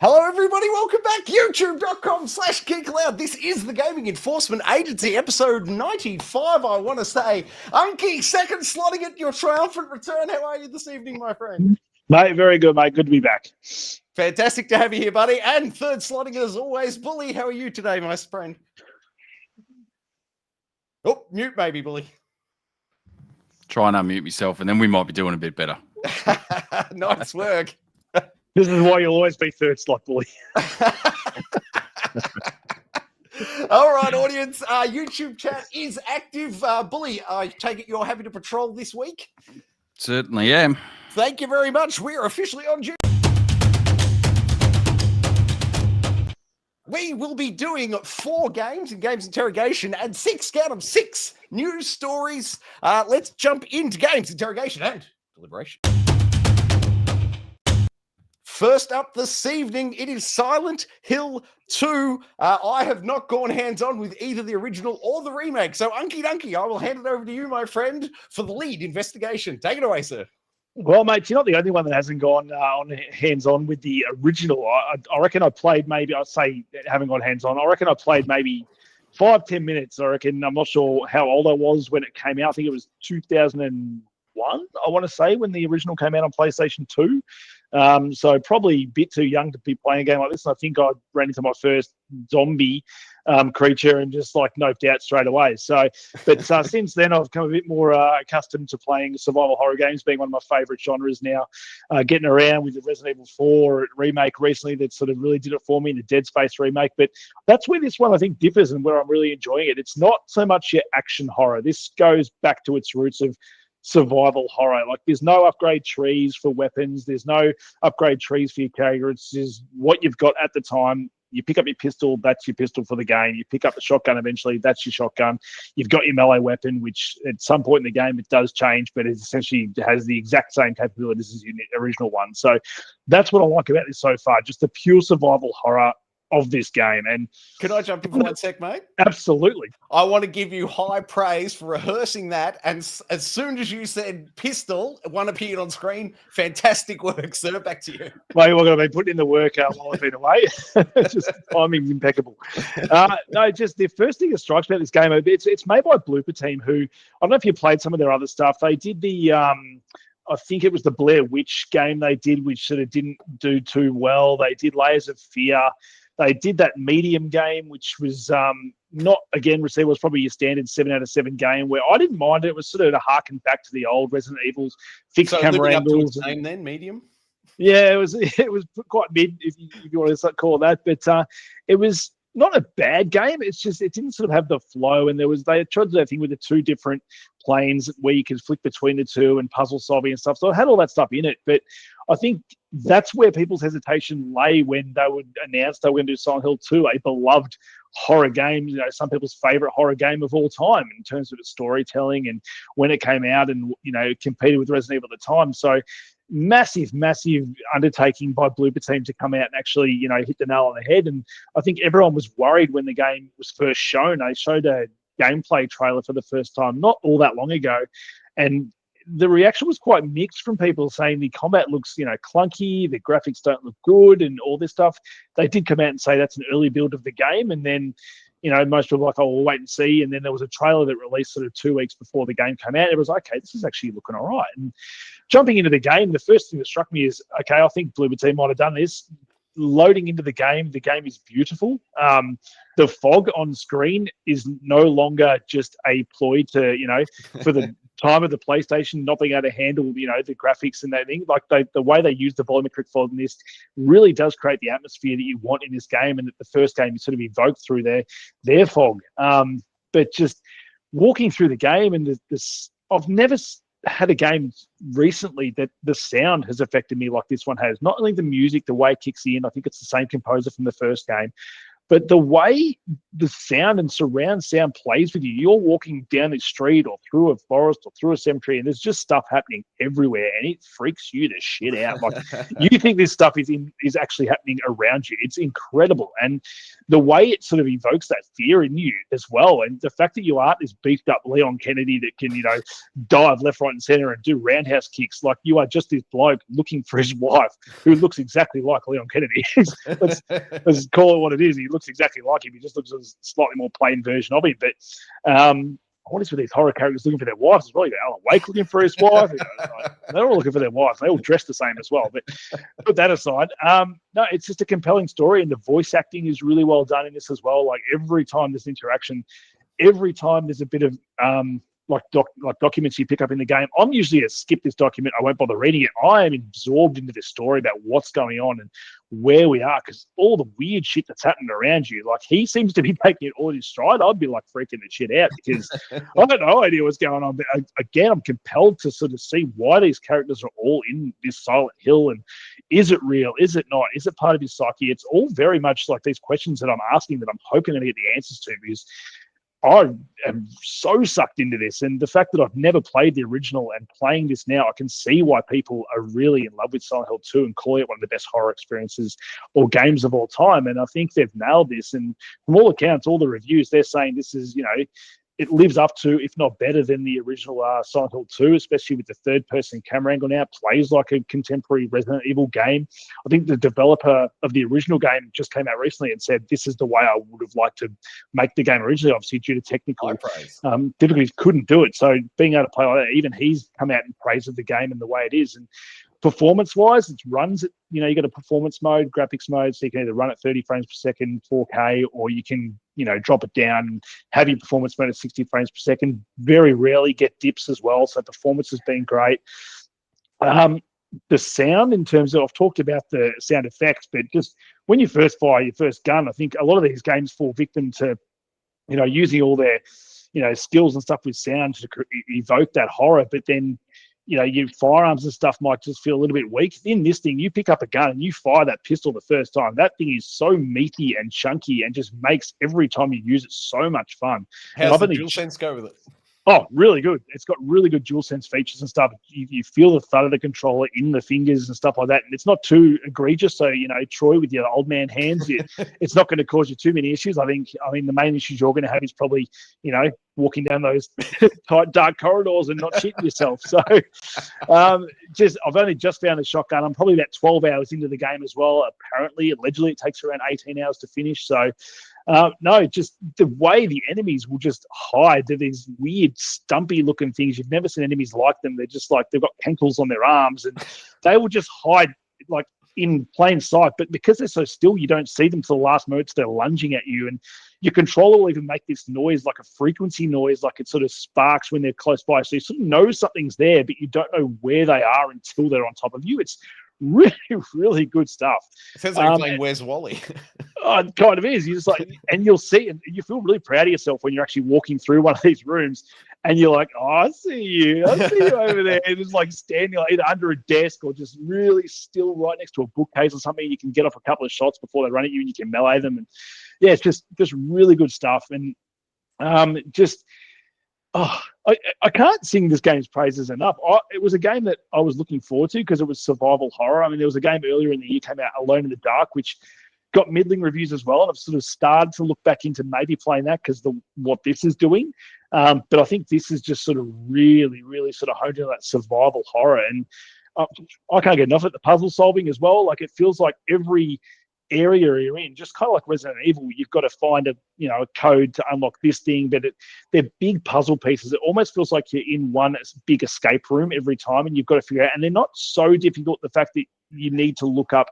Hello, everybody. Welcome back. YouTube.com/Geek.Aloud. This is the Gaming Enforcement Agency, episode 95, I want to say. I'm Geek, second slotting it, your triumphant return. How are you this evening, my friend? Mate, very good, mate. Good to be back. Fantastic to have you here, buddy. And third slotting it, as always, Bully. How are you today, my friend? Oh, mute, baby, Bully. Try and unmute myself, and then we might be doing a bit better. Nice work. This is why you'll always be third slot, Bully. All right, audience. YouTube chat is active. Bully, I take it you're happy to patrol this week? Certainly am. Thank you very much. We are officially on duty. We will be doing 4 games in Games Interrogation and 6 news stories. Let's jump into Games Interrogation and Deliberation. First up this evening, it is Silent Hill 2. I have not gone hands-on with either the original or the remake. So, Unky Dunky, I will hand it over to you, my friend, for the lead investigation. Take it away, sir. Well, mate, you're not the only one that hasn't gone on hands-on with the original. I reckon I played maybe, I'd say, haven't gone hands-on. I reckon I played maybe 5-10 minutes. I reckon, I'm not sure how old I was when it came out. I think it was 2001, I want to say, when the original came out on PlayStation 2. So probably a bit too young to be playing a game like this. And I think I ran into my first zombie creature and just like noped out straight away. So, but since then I've become a bit more accustomed to playing survival horror games, being one of my favourite genres now. Getting around with the Resident Evil 4 remake recently that sort of really did it for me, in the Dead Space remake. But that's where this one I think differs and where I'm really enjoying it. It's not so much your action horror. This goes back to its roots of survival horror. Like, there's no upgrade trees for weapons, there's no upgrade trees for your character. It's just what you've got at the time. You pick up your pistol, that's your pistol for the game. You pick up the shotgun eventually, that's your shotgun. You've got your melee weapon, which at some point in the game it does change, but it essentially has the exact same capabilities as your original one. So that's what I like about this so far, just the pure survival horror of this game. And can I jump in for 1 sec, mate? Absolutely. I want to give you high praise for rehearsing that, and as soon as you said pistol, one appeared on screen. Fantastic work, sir. Back to you. Mate, we're going to be putting in the work while I've been away. Just timing's impeccable. No, just the first thing that strikes me about this game, it's made by Blooper Team, who, I don't know if you played some of their other stuff. They did the I think it was the Blair Witch game they did, which sort of didn't do too well. They did Layers of Fear. They did that Medium game, which was not, again, received, was probably your standard 7 out of 7 game, where I didn't mind it. It was sort of to harken back to the old Resident Evils, fixed camera angles. Name then, Medium? Yeah, it was quite mid, if you want to call it that. But it was not a bad game. It's just it didn't sort of have the flow, and they tried to do that thing with the 2 different planes where you could flick between the 2 and puzzle solving and stuff. So it had all that stuff in it, but I think that's where people's hesitation lay when they would announce they were going to do Silent Hill 2, a beloved horror game, some people's favorite horror game of all time in terms of its storytelling and when it came out, and competed with Resident Evil at the time. So massive undertaking by Blooper Team to come out and actually hit the nail on the head. And I think everyone was worried when the game was first shown. They showed a gameplay trailer for the first time not all that long ago, and the reaction was quite mixed from people saying the combat looks clunky, the graphics don't look good, and all this stuff. They did come out and say that's an early build of the game, and then most people were like, oh, we'll wait and see. And then there was a trailer that released sort of 2 weeks before the game came out. It was okay, this is actually looking all right. And jumping into the game, the first thing that struck me is, okay, I think Bloober Team might have done this. Loading into the game is beautiful. The fog on screen is no longer just a ploy to, for the time of the PlayStation not being able to handle, the graphics and that thing. Like the way they use the volumetric fog in this really does create the atmosphere that you want in this game, and that the first game is sort of evoked through their fog. But just walking through the game, and I've never had a game recently that the sound has affected me like this one has. Not only the music, the way it kicks in, I think it's the same composer from the first game, But the way the sound and surround sound plays with you, you're walking down the street or through a forest or through a cemetery, and there's just stuff happening everywhere, and it freaks you to shit out. Like, you think this stuff is actually happening around you. It's incredible. And the way it sort of evokes that fear in you as well. And the fact that you aren't this beefed up Leon Kennedy that can, dive left, right, and center and do roundhouse kicks. Like, you are just this bloke looking for his wife who looks exactly like Leon Kennedy. let's call it what it is. He looks exactly like him. He just looks a slightly more plain version of him. But what is with these horror characters looking for their wives? It's probably Alan Wake looking for his wife. They're all looking for their wife. They all dress the same as well. But put that aside, no, it's just a compelling story, and the voice acting is really well done in this as well. Like, every time there's interaction, every time there's a bit of like documents you pick up in the game. I'm usually a skip this document. I won't bother reading it. I am absorbed into this story about what's going on and where we are, because all the weird shit that's happening around you. Like, he seems to be taking it all in his stride. I'd be like freaking the shit out because I have no idea what's going on. But again, I'm compelled to sort of see why these characters are all in this Silent Hill, and is it real? Is it not? Is it part of his psyche? It's all very much like these questions that I'm asking that I'm hoping to get the answers to, because I am so sucked into this. And the fact that I've never played the original and playing this now, I can see why people are really in love with Silent Hill 2 and call it one of the best horror experiences or games of all time. And I think they've nailed this. And from all accounts, all the reviews, they're saying this is, it lives up to, if not better than the original Silent Hill 2, especially with the third-person camera angle now. It plays like a contemporary Resident Evil game. I think the developer of the original game just came out recently and said, this is the way I would have liked to make the game originally, obviously due to technical difficulties, couldn't do it. So being able to play like that, even he's come out in praise of the game and the way it is. And performance-wise, it runs at, you got a performance mode, graphics mode, so you can either run at 30 frames per second, 4K, or you can, drop it down and have your performance mode at 60 frames per second. Very rarely get dips as well, so performance has been great. The sound, in terms of, I've talked about the sound effects, but just when you first fire your first gun, I think a lot of these games fall victim to, using all their, skills and stuff with sound to evoke that horror, but then your firearms and stuff might just feel a little bit weak. In this thing, you pick up a gun and you fire that pistol the first time. That thing is so meaty and chunky and just makes every time you use it so much fun. How's the DualSense go with it? Oh, really good. It's got really good DualSense features and stuff. You feel the thud of the controller in the fingers and stuff like that. And it's not too egregious. So, Troy, with your old man hands, it's not going to cause you too many issues. I mean, the main issues you're going to have is probably, walking down those tight, dark corridors and not shitting yourself. So I've only just found the shotgun. I'm probably about 12 hours into the game as well. Apparently, allegedly, it takes around 18 hours to finish. So, no, just the way the enemies will just hide. They're these weird, stumpy looking things. You've never seen enemies like them. They're just like, they've got cankles on their arms and they will just hide like in plain sight. But because they're so still, you don't see them till the last moment. They're lunging at you, and your controller will even make this noise, like a frequency noise, like it sort of sparks when they're close by. So you sort of know something's there, but you don't know where they are until they're on top of you. It's really, really good stuff. It sounds like you're playing Where's Wally? It kind of is. You just like, and you'll see, and you feel really proud of yourself when you're actually walking through one of these rooms, and you're like, "Oh, I see you over there." And it's like standing like, either under a desk or just really still right next to a bookcase or something. You can get off a couple of shots before they run at you, and you can melee them. And yeah, it's just really good stuff. And I can't sing this game's praises enough. It was a game that I was looking forward to because it was survival horror. I mean, there was a game earlier in the year came out, Alone in the Dark, which got middling reviews as well. And I've sort of started to look back into maybe playing that because what this is doing. But I think this is just sort of really, really sort of honed in that survival horror. And I can't get enough of the puzzle solving as well. Like, it feels like every area you're in, just kind of like Resident Evil, you've got to find a code to unlock this thing, but they're big puzzle pieces. It almost feels like you're in one big escape room every time, and you've got to figure out, and they're not so difficult, the fact that you need to look up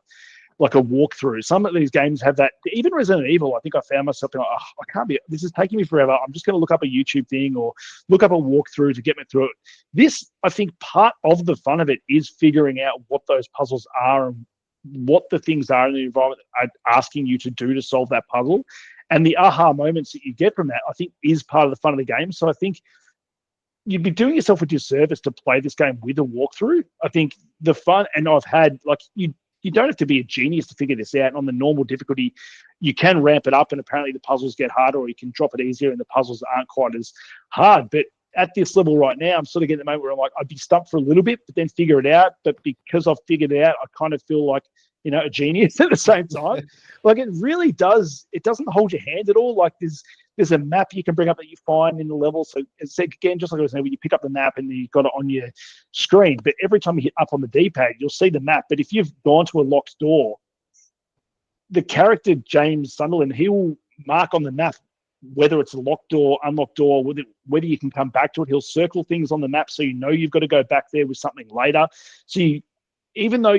like a walkthrough. Some of these games have that. Even Resident Evil, I think I found myself being like, I can't be, this is taking me forever. I'm just going to look up a YouTube thing or look up a walkthrough to get me through it. This, I think, part of the fun of it is figuring out what those puzzles are and what the things are in the environment are asking you to do to solve that puzzle. And the aha moments that you get from that, I think, is part of the fun of the game. So I think you'd be doing yourself a disservice to play this game with a walkthrough. I think the fun, and I've had, like, you don't have to be a genius to figure this out. And on the normal difficulty, you can ramp it up, and apparently the puzzles get harder, or you can drop it easier and the puzzles aren't quite as hard. But at this level right now, I'm sort of getting the moment where I'm like, I'd be stumped for a little bit, but then figure it out. But because I've figured it out, I kind of feel like, a genius at the same time. Like, it really does. It doesn't hold your hand at all. Like, there's a map you can bring up that you find in the level. So it's, again, just like I was saying, when you pick up the map and you've got it on your screen, but every time you hit up on the D-pad, you'll see the map. But if you've gone to a locked door, the character James Sunderland, he will mark on the map whether it's a locked door, unlocked door, whether you can come back to it. He'll circle things on the map so you've got to go back there with something later. So even though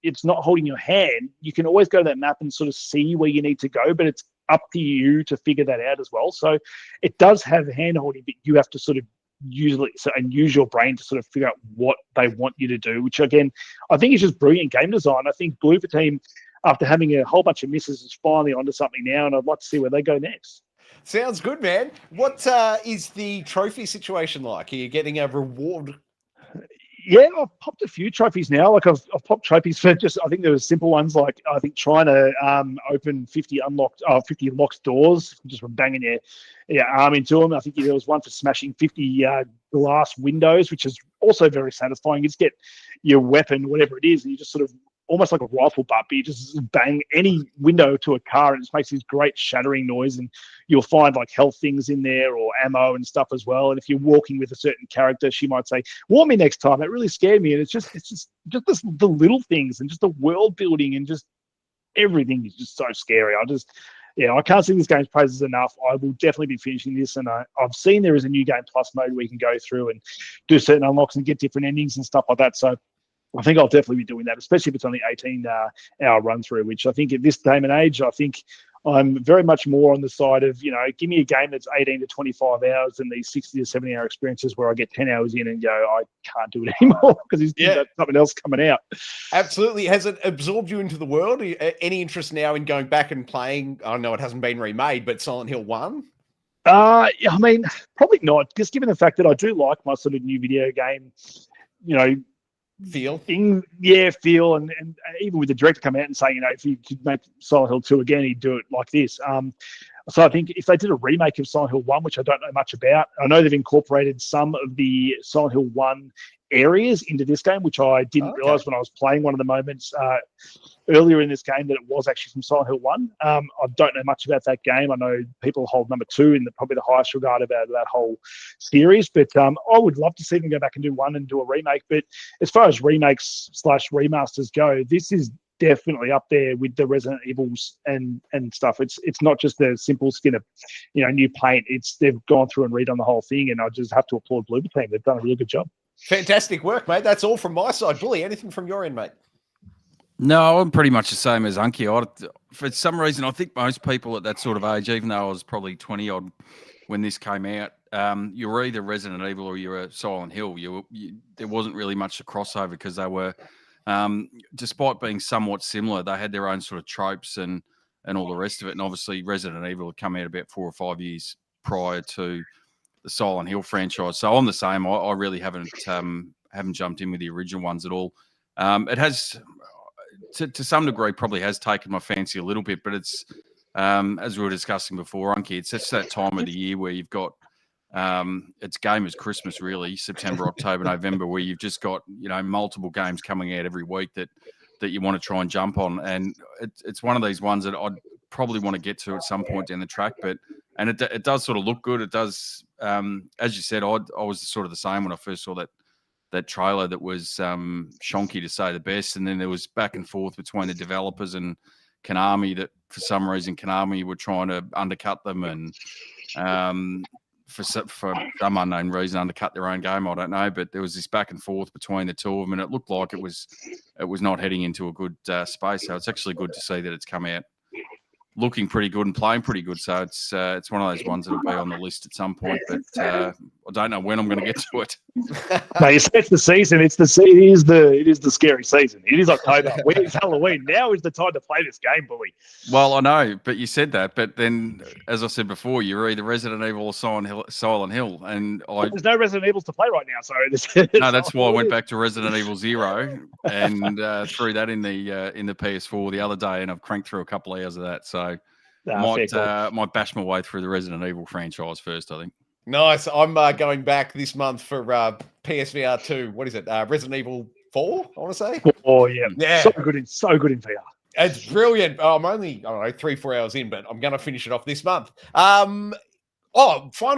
it's not holding your hand, you can always go to that map and sort of see where you need to go, but it's up to you to figure that out as well. So it does have hand holding, but you have to sort of use your brain to sort of figure out what they want you to do, which again, I think is just brilliant game design. I think Blooper Team, after having a whole bunch of misses, is finally onto something now, and I'd like to see where they go next. Sounds good, man. What is the trophy situation like? Are you getting a reward? Yeah, I've popped a few trophies now. Like I've popped trophies for just, I think there were simple ones, like I think trying to open 50 locked doors just from banging your arm into them. I think there was one for smashing 50 glass windows, which is also very satisfying. You just get your weapon, whatever it is, and you just sort of almost like a rifle butt, but you just bang any window to a car and it just makes this great shattering noise, and you'll find like health things in there or ammo and stuff as well. And if you're walking with a certain character, she might say, warn me next time. That really scared me. And it's just the little things and just the world building and just everything is just so scary. I can't sing this game's praises enough. I will definitely be finishing this, and I've seen there is a new game plus mode where you can go through and do certain unlocks and get different endings and stuff like that. So I think I'll definitely be doing that, especially if it's only 18-hour run through, which I think at this time and age, I think I'm very much more on the side of, give me a game that's 18 to 25 hours and these 60 to 70-hour experiences where I get 10 hours in and go, I can't do it anymore because he's got something else coming out. Absolutely. Has it absorbed you into the world? Any interest now in going back and playing? I know it hasn't been remade, but Silent Hill 1? I mean, probably not, just given the fact that I do like my sort of new video game, feel, and even with the director coming out and saying, if you could make Silent Hill 2 again, he'd do it like this. So I think if they did a remake of Silent Hill 1, which I don't know much about, I know they've incorporated some of the Silent Hill 1 areas into this game, which I didn't realize when I was playing one of the moments earlier in this game that it was actually from Silent Hill 1. I don't know much about that game. I know people hold number 2 in probably the highest regard about that whole series, but I would love to see them go back and do 1 and do a remake. But as far as remakes / remasters go, this is definitely up there with the Resident Evils and stuff. It's not just a simple skin of new paint. They've gone through and redone the whole thing, and I just have to applaud Blooper Team. They've done a really good job. Fantastic work, mate. That's all from my side. Bully, anything from your end, mate? No, I'm pretty much the same as Unky. For some reason, I think most people at that sort of age, even though I was probably 20-odd when this came out, you were either Resident Evil or you were Silent Hill. There wasn't really much to crossover because they were, despite being somewhat similar, they had their own sort of tropes and all the rest of it. And obviously, Resident Evil had come out about 4 or 5 years prior to the Silent Hill franchise. So I'm the same. I really haven't jumped in with the original ones at all. It has, to some degree, probably has taken my fancy a little bit, but it's, as we were discussing before, Unky, it's just that time of the year where you've got, it's game as Christmas, really, September, October, November, where you've just got, multiple games coming out every week that you want to try and jump on. And it's one of these ones that I'd probably want to get to at some point down the track, and it does sort of look good. It does, as you said, I was sort of the same when I first saw that trailer that was shonky to say the best, and then there was back and forth between the developers and Konami that for some reason Konami were trying to undercut them and for some unknown reason undercut their own game. I don't know, but there was this back and forth between the two of them, and it looked like it was not heading into a good space. So it's actually good to see that it's come out looking pretty good and playing pretty good. So it's one of those ones that'll be on the list at some point. But I don't know when I'm going to get to it. No, you say it's the season. It is the scary season. It is October. It's Halloween. Now is the time to play this game, bully. Well, I know, but you said that. But then, as I said before, you're either Resident Evil or Silent Hill, and There's no Resident Evils to play right now, so no, that's why I went back to Resident Evil 0 and threw that in the PS4 the other day, and I've cranked through a couple of hours of that. So might bash my way through the Resident Evil franchise first, I think. Nice. I'm going back this month for PSVR 2. What is it? Resident Evil 4, I want to say. Oh, yeah. Yeah. So good in VR. It's brilliant. I'm only, I don't know, 3-4 hours in, but I'm going to finish it off this month. Final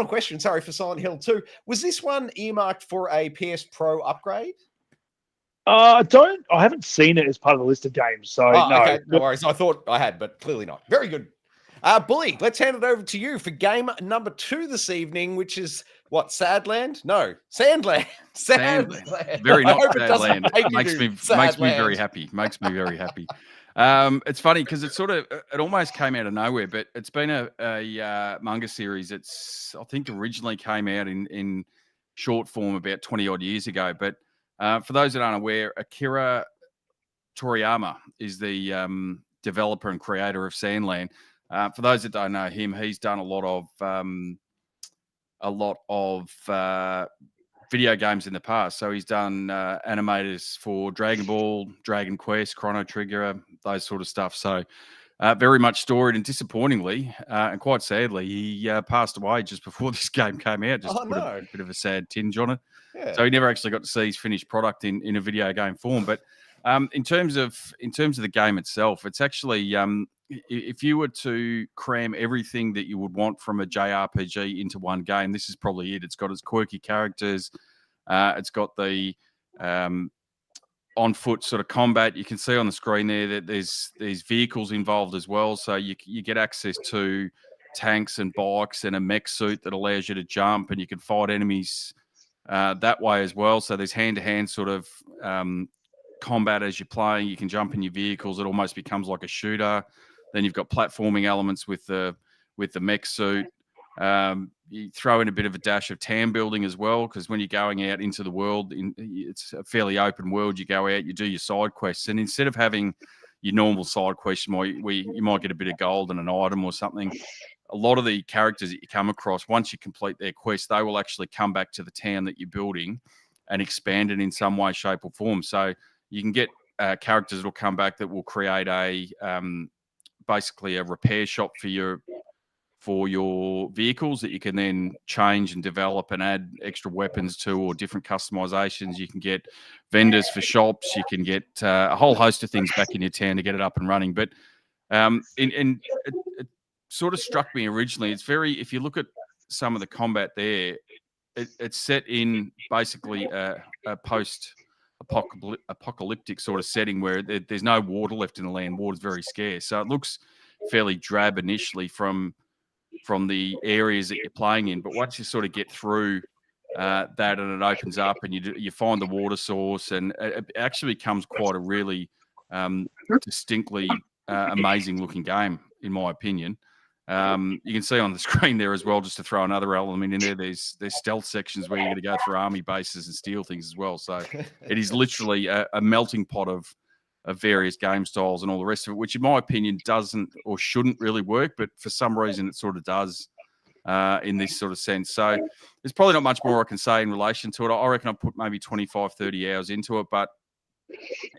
question. Sorry, for Silent Hill 2. Was this one earmarked for a PS Pro upgrade? I haven't seen it as part of the list of games, so no. Okay, no worries. I thought I had, but clearly not. Very good. Bully, let's hand it over to you for game number 2 this evening, which is what, Sandland? No, Sandland. Sandland. Very not Sandland. Makes me very happy. Makes me very happy. It's funny because it almost came out of nowhere, but it's been a manga series. I think originally came out in short form about 20 odd years ago. But for those that aren't aware, Akira Toriyama is the developer and creator of Sandland. For those that don't know him, he's done a lot of video games in the past. So he's done animators for Dragon Ball, Dragon Quest, Chrono Trigger, those sort of stuff. So very much storied, and disappointingly, and quite sadly, he passed away just before this game came out. Just put a bit of a sad tinge on it. Yeah. So he never actually got to see his finished product in a video game form. But in terms of the game itself, it's actually if you were to cram everything that you would want from a JRPG into one game, this is probably it. It's got its quirky characters. It's got the on-foot sort of combat. You can see on the screen there that there's vehicles involved as well. So you get access to tanks and bikes and a mech suit that allows you to jump, and you can fight enemies that way as well. So there's hand-to-hand sort of combat as you're playing. You can jump in your vehicles. It almost becomes like a shooter. Then you've got platforming elements with the mech suit. You throw in a bit of a dash of town building as well, because when you're going out into the world, it's a fairly open world. You go out, you do your side quests, and instead of having your normal side quest, you might get a bit of gold and an item or something. A lot of the characters that you come across, once you complete their quest, they will actually come back to the town that you're building and expand it in some way, shape, or form. So you can get characters that will come back that will create basically a repair shop for your vehicles that you can then change and develop and add extra weapons to, or different customizations. You can get vendors for shops. You can get a whole host of things back in your town to get it up and running. But it sort of struck me originally. It's if you look at some of the combat there, it's set in basically a post-apocalyptic sort of setting where there's no water left in the land. Water's very scarce. So it looks fairly drab initially from the areas that you're playing in. But once you sort of get through that and it opens up and you find the water source, and it actually becomes quite a really distinctly amazing looking game, in my opinion. You can see on the screen there as well, just to throw another element in there, there's stealth sections where you're going to go through army bases and steal things as well. So it is literally a melting pot of various game styles and all the rest of it, which in my opinion doesn't or shouldn't really work, but for some reason it sort of does in this sort of sense. So there's probably not much more I can say in relation to it. I reckon I put maybe 25, 30 hours into it, but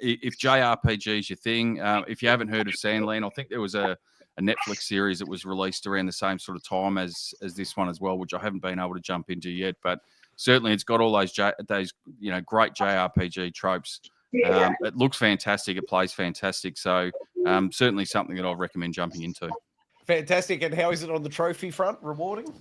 if JRPG is your thing, if you haven't heard of Sandland, I think there was a Netflix series that was released around the same sort of time as this one as well, which I haven't been able to jump into yet, but certainly it's got all those great JRPG tropes. It looks fantastic. It plays fantastic. So certainly something that I recommend jumping into. Fantastic. And how is it on the trophy front? Rewarding?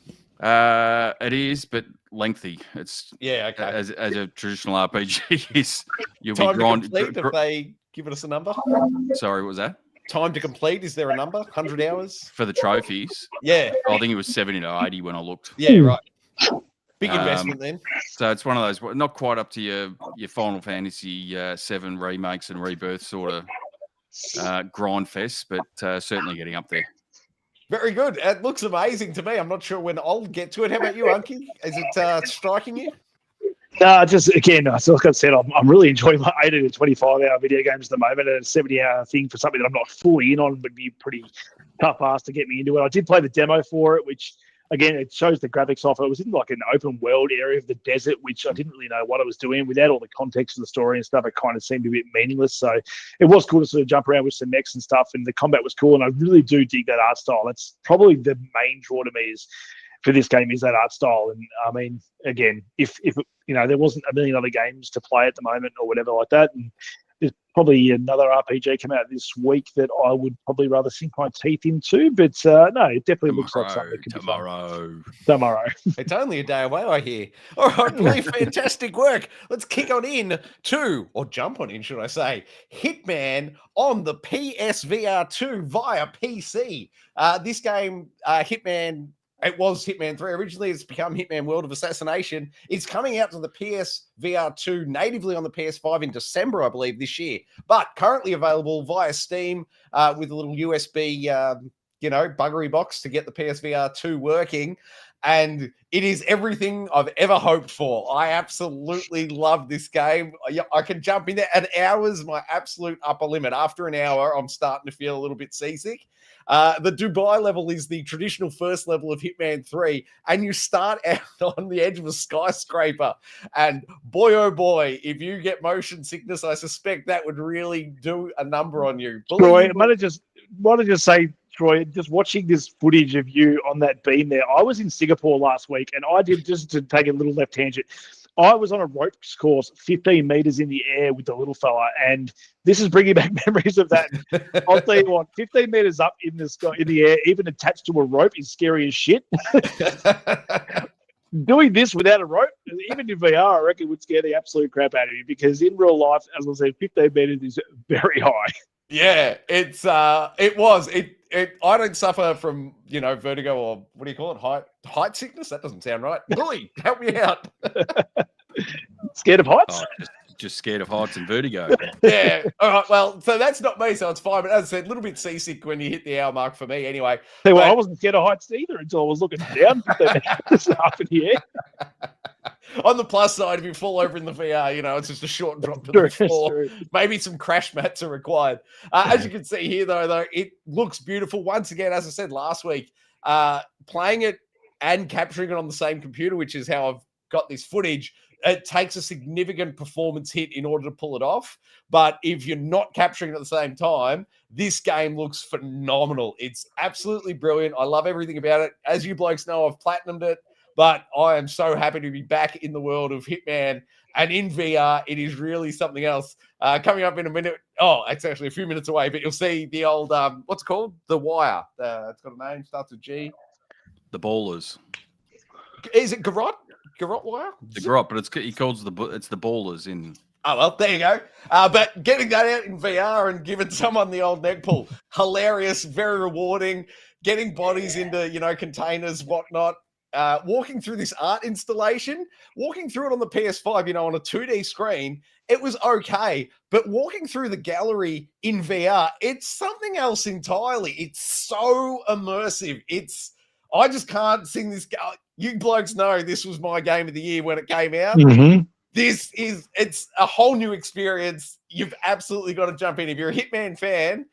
It is, but lengthy. It's okay. As a traditional RPG is, you'll Time be grinding. To complete, if they given us a number? Sorry, what was that? Time to complete, is there a number? 100 hours? For the trophies? Yeah. I think it was 70 to 80 when I looked. Yeah, right. Big investment then. So it's one of those, not quite up to your Final Fantasy 7 remakes and rebirth sort of grind fest, but certainly getting up there. Very good. It looks amazing to me. I'm not sure when I'll get to it. How about you, Unky? Is it striking you? No, just again, so like I said, I'm really enjoying my 18 to 25-hour video games at the moment, and a 70-hour thing for something that I'm not fully in on would be pretty tough ask to get me into it. I did play the demo for it, which again, it shows the graphics off. It was in like an open world area of the desert, which I didn't really know what I was doing. Without all the context of the story and stuff, it kind of seemed a bit meaningless. So it was cool to sort of jump around with some mechs and stuff, and the combat was cool. And I really do dig that art style. That's probably the main draw to me is for this game is that art style. And I mean, again, if there wasn't a million other games to play at the moment or whatever like that, and there's probably another RPG come out this week that I would probably rather sink my teeth into. But no, it definitely looks like something that could be fun. Tomorrow. It's only a day away, I hear. All right, really fantastic work. Let's kick on in or jump on in, should I say, Hitman on the PSVR 2 via PC. This game, Hitman, it was Hitman 3 originally. It's become Hitman World of Assassination. It's coming out to the PSVR 2 natively on the PS5 in December, I believe, this year. But currently available via Steam with a little USB, buggery box to get the PSVR 2 working. And it is everything I've ever hoped for. I absolutely love this game. I can jump in there. An hour's my absolute upper limit. After an hour, I'm starting to feel a little bit seasick. The Dubai level is the traditional first level of Hitman 3, and you start out on the edge of a skyscraper. And boy, oh boy, if you get motion sickness, I suspect that would really do a number on you. Troy, I might have just say, Troy, just watching this footage of you on that beam there. I was in Singapore last week, and I did, just to take a little left tangent, I was on a ropes course 15 meters in the air with the little fella, and this is bringing back memories of that. I'll tell you what, 15 meters up in the sky, in the air, even attached to a rope, is scary as shit. Doing this without a rope, even in VR, I reckon would scare the absolute crap out of you, because in real life, as I said, 15 meters is very high. Yeah, it was. I don't suffer from, vertigo or what do you call it? Height sickness? That doesn't sound right. Bully, help me out. Scared of heights? Oh, just scared of heights and vertigo. Yeah. All right. Well, so that's not me, so it's fine. But as I said, a little bit seasick when you hit the hour mark for me anyway. Hey, well, I wasn't scared of heights either until I was looking down. It's up in the air. On the plus side, if you fall over in the VR, it's just a short drop to the floor. Maybe some crash mats are required. As you can see here, though, it looks beautiful. Once again, as I said last week, playing it and capturing it on the same computer, which is how I've got this footage, it takes a significant performance hit in order to pull it off. But if you're not capturing it at the same time, this game looks phenomenal. It's absolutely brilliant. I love everything about it. As you blokes know, I've platinumed it. But I am so happy to be back in the world of Hitman and in VR. It is really something else. Coming up in a minute. Oh, it's actually a few minutes away, but you'll see the old, what's it called? The Wire. It's got a name, starts with G. The Ballers. Is it Garrot? Garrot Wire? The Garrot, but he calls it's the Ballers in. Oh, well, there you go. But getting that out in VR and giving someone the old neck pull, hilarious, very rewarding, getting bodies into, containers, whatnot. Walking through this art installation, walking through it on the PS5, on a 2D screen, it was okay. But walking through the gallery in VR, it's something else entirely. It's so immersive. I just can't sing this. You blokes know this was my game of the year when it came out. Mm-hmm. It's a whole new experience. You've absolutely got to jump in. If you're a Hitman fan,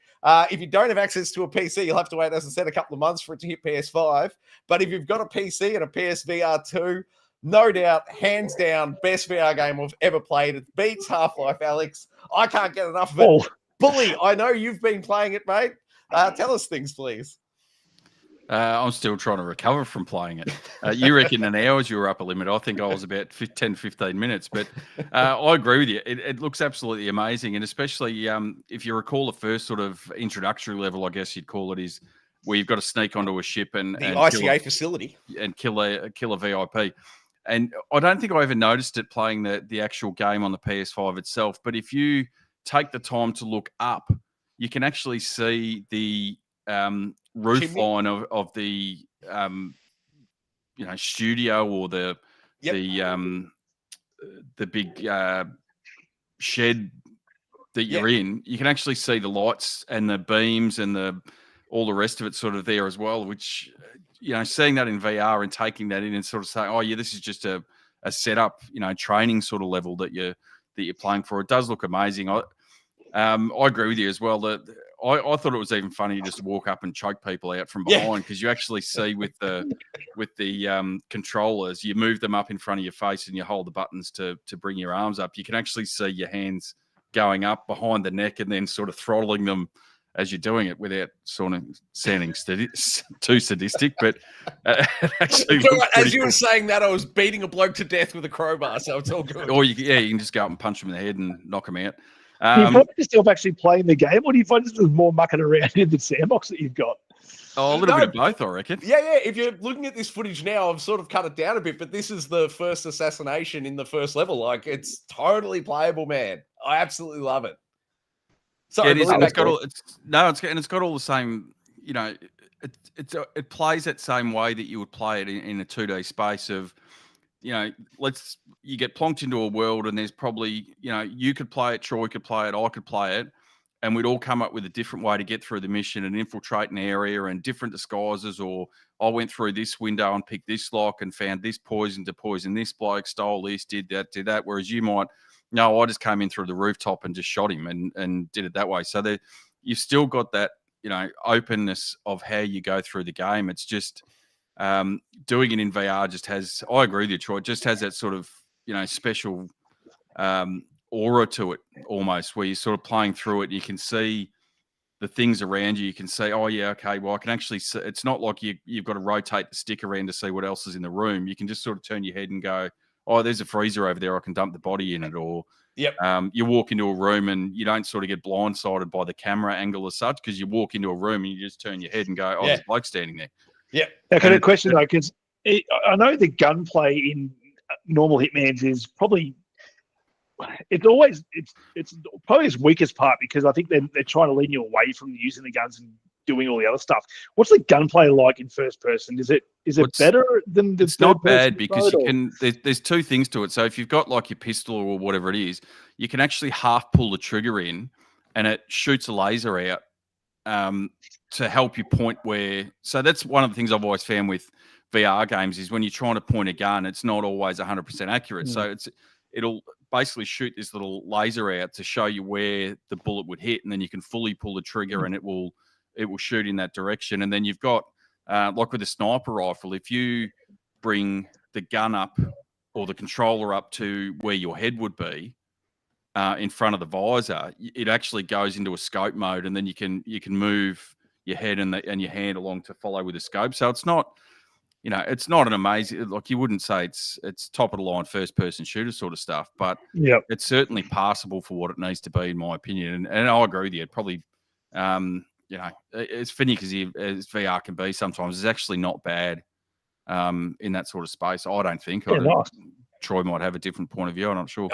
if you don't have access to a PC, you'll have to wait, as I said, a couple of months for it to hit PS5. But if you've got a PC and a PSVR 2, no doubt, hands down, best VR game I've ever played. It beats Half-Life, Alex. I can't get enough of it. Oh. Bully, I know you've been playing it, mate. Tell us things, please. I'm still trying to recover from playing it. You reckon an hour's your upper limit. I think I was about 10, 15 minutes. But I agree with you. It looks absolutely amazing. And especially if you recall the first sort of introductory level, I guess you'd call it, is where you've got to sneak onto a ship and ICA facility and kill a VIP. And I don't think I ever noticed it playing the actual game on the PS5 itself. But if you take the time to look up, you can actually see the roof line of the studio or the big shed that you're in. You can actually see the lights and the beams and the all the rest of it sort of there as well, which, seeing that in VR and taking that in and sort of saying, oh yeah, this is just a setup, training sort of level that you're playing for. It does look amazing. I agree with you as well that I thought it was even funny just to walk up and choke people out from behind, because you actually see with the controllers, you move them up in front of your face and you hold the buttons to bring your arms up. You can actually see your hands going up behind the neck and then sort of throttling them as you're doing it without sort of sounding too sadistic, but it actually as you were saying that, I was beating a bloke to death with a crowbar, so it's all good. Or you can just go up and punch him in the head and knock him out. Do you find yourself actually playing the game, or do you find this is more mucking around in the sandbox that you've got? Oh, a little bit of both, I reckon. Yeah. If you're looking at this footage now, I've sort of cut it down a bit, but this is the first assassination in the first level. Like, it's totally playable, man. I absolutely love it. Sorry, it is, and it's got all the same. It plays that same way that you would play it in a 2D space of, you get plonked into a world and there's probably, you could play it, Troy could play it, I could play it, and we'd all come up with a different way to get through the mission and infiltrate an area and different disguises, or I went through this window and picked this lock and found this poison to poison this bloke, stole this, did that, whereas you might, no, I just came in through the rooftop and just shot him and did it that way. So you've still got that, openness of how you go through the game. It's just doing it in VR just has, I agree with you, Troy, it just has that sort of, special aura to it almost, where you're sort of playing through it. You can see the things around you. You can say, oh, yeah, okay, well, I can actually see. It's not like you've got to rotate the stick around to see what else is in the room. You can just sort of turn your head and go, oh, there's a freezer over there, I can dump the body in it. Or you walk into a room and you don't sort of get blindsided by the camera angle as such, because you walk into a room and you just turn your head and go, oh, there's a bloke standing there. Yeah. Okay, a question though, because I know the gunplay in normal Hitmans is probably it's probably his weakest part, because I think they're trying to lead you away from using the guns and doing all the other stuff. What's the gunplay like in first person? Is it better than the? It's not bad, because you can. There's two things to it. So if you've got like your pistol or whatever it is, you can actually half pull the trigger in, and it shoots a laser out to help you point where. So that's one of the things I've always found with VR games is when you're trying to point a gun, it's not always 100% accurate. So it'll basically shoot this little laser out to show you where the bullet would hit, and then you can fully pull the trigger and it will shoot in that direction. And then you've got like with a sniper rifle, if you bring the gun up or the controller up to where your head would be in front of the visor, it actually goes into a scope mode, and then you can move your head and your hand along to follow with the scope. So it's not, it's not an amazing, like you wouldn't say it's top of the line first person shooter sort of stuff, but it's certainly passable for what it needs to be, in my opinion. And I agree with you. It probably, it's finicky as VR can be sometimes. It's actually not bad in that sort of space. I don't think. Troy might have a different point of view. I'm not sure.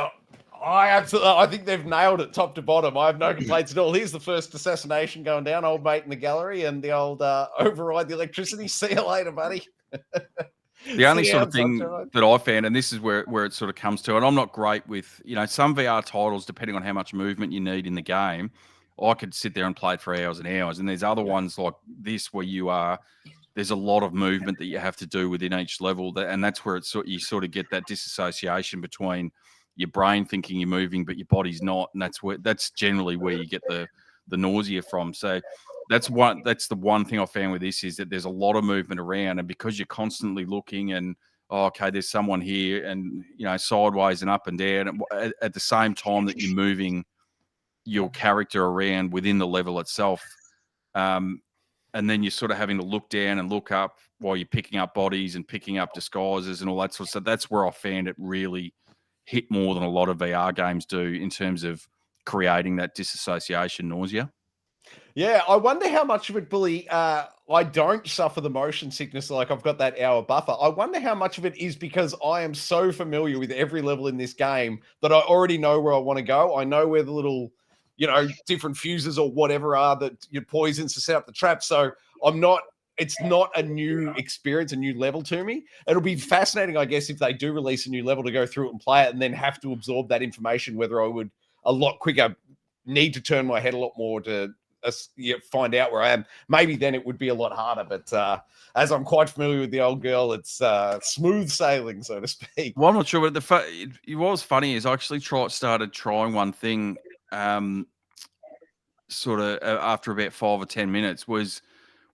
I think they've nailed it top to bottom. I have no complaints at all. Here's the first assassination going down. Old mate in the gallery, and the old override the electricity. See you later, buddy. The only sort of thing that I found, and this is where it sort of comes to, and I'm not great with, some VR titles, depending on how much movement you need in the game, I could sit there and play it for hours and hours. And there's other ones like this where there's a lot of movement that you have to do within each level. And that's where you sort of get that disassociation between your brain thinking you're moving, but your body's not. And that's generally where you get the nausea from. So that's the one thing I found with this is that there's a lot of movement around, and because you're constantly looking and, oh, okay, there's someone here, and, sideways and up and down at the same time that you're moving your character around within the level itself. And then you're sort of having to look down and look up while you're picking up bodies and picking up disguises and all that sort of stuff. That's where I found it really hit more than a lot of VR games do in terms of creating that disassociation nausea. Yeah, I wonder how much of it, Bully, I don't suffer the motion sickness, like I've got that hour buffer. I wonder how much of it is because I am so familiar with every level in this game that I already know where I want to go. I know where the little, different fuses or whatever are that your poisons to set up the trap. So it's not a new experience, a new level to me. It'll be fascinating, I guess, if they do release a new level to go through it and play it and then have to absorb that information, whether I would a lot quicker need to turn my head a lot more to find out where I am. Maybe then it would be a lot harder. But as I'm quite familiar with the old girl, it's smooth sailing, so to speak. Well, I'm not sure, but what was funny is I actually started trying one thing, sort of after about 5 or 10 minutes, was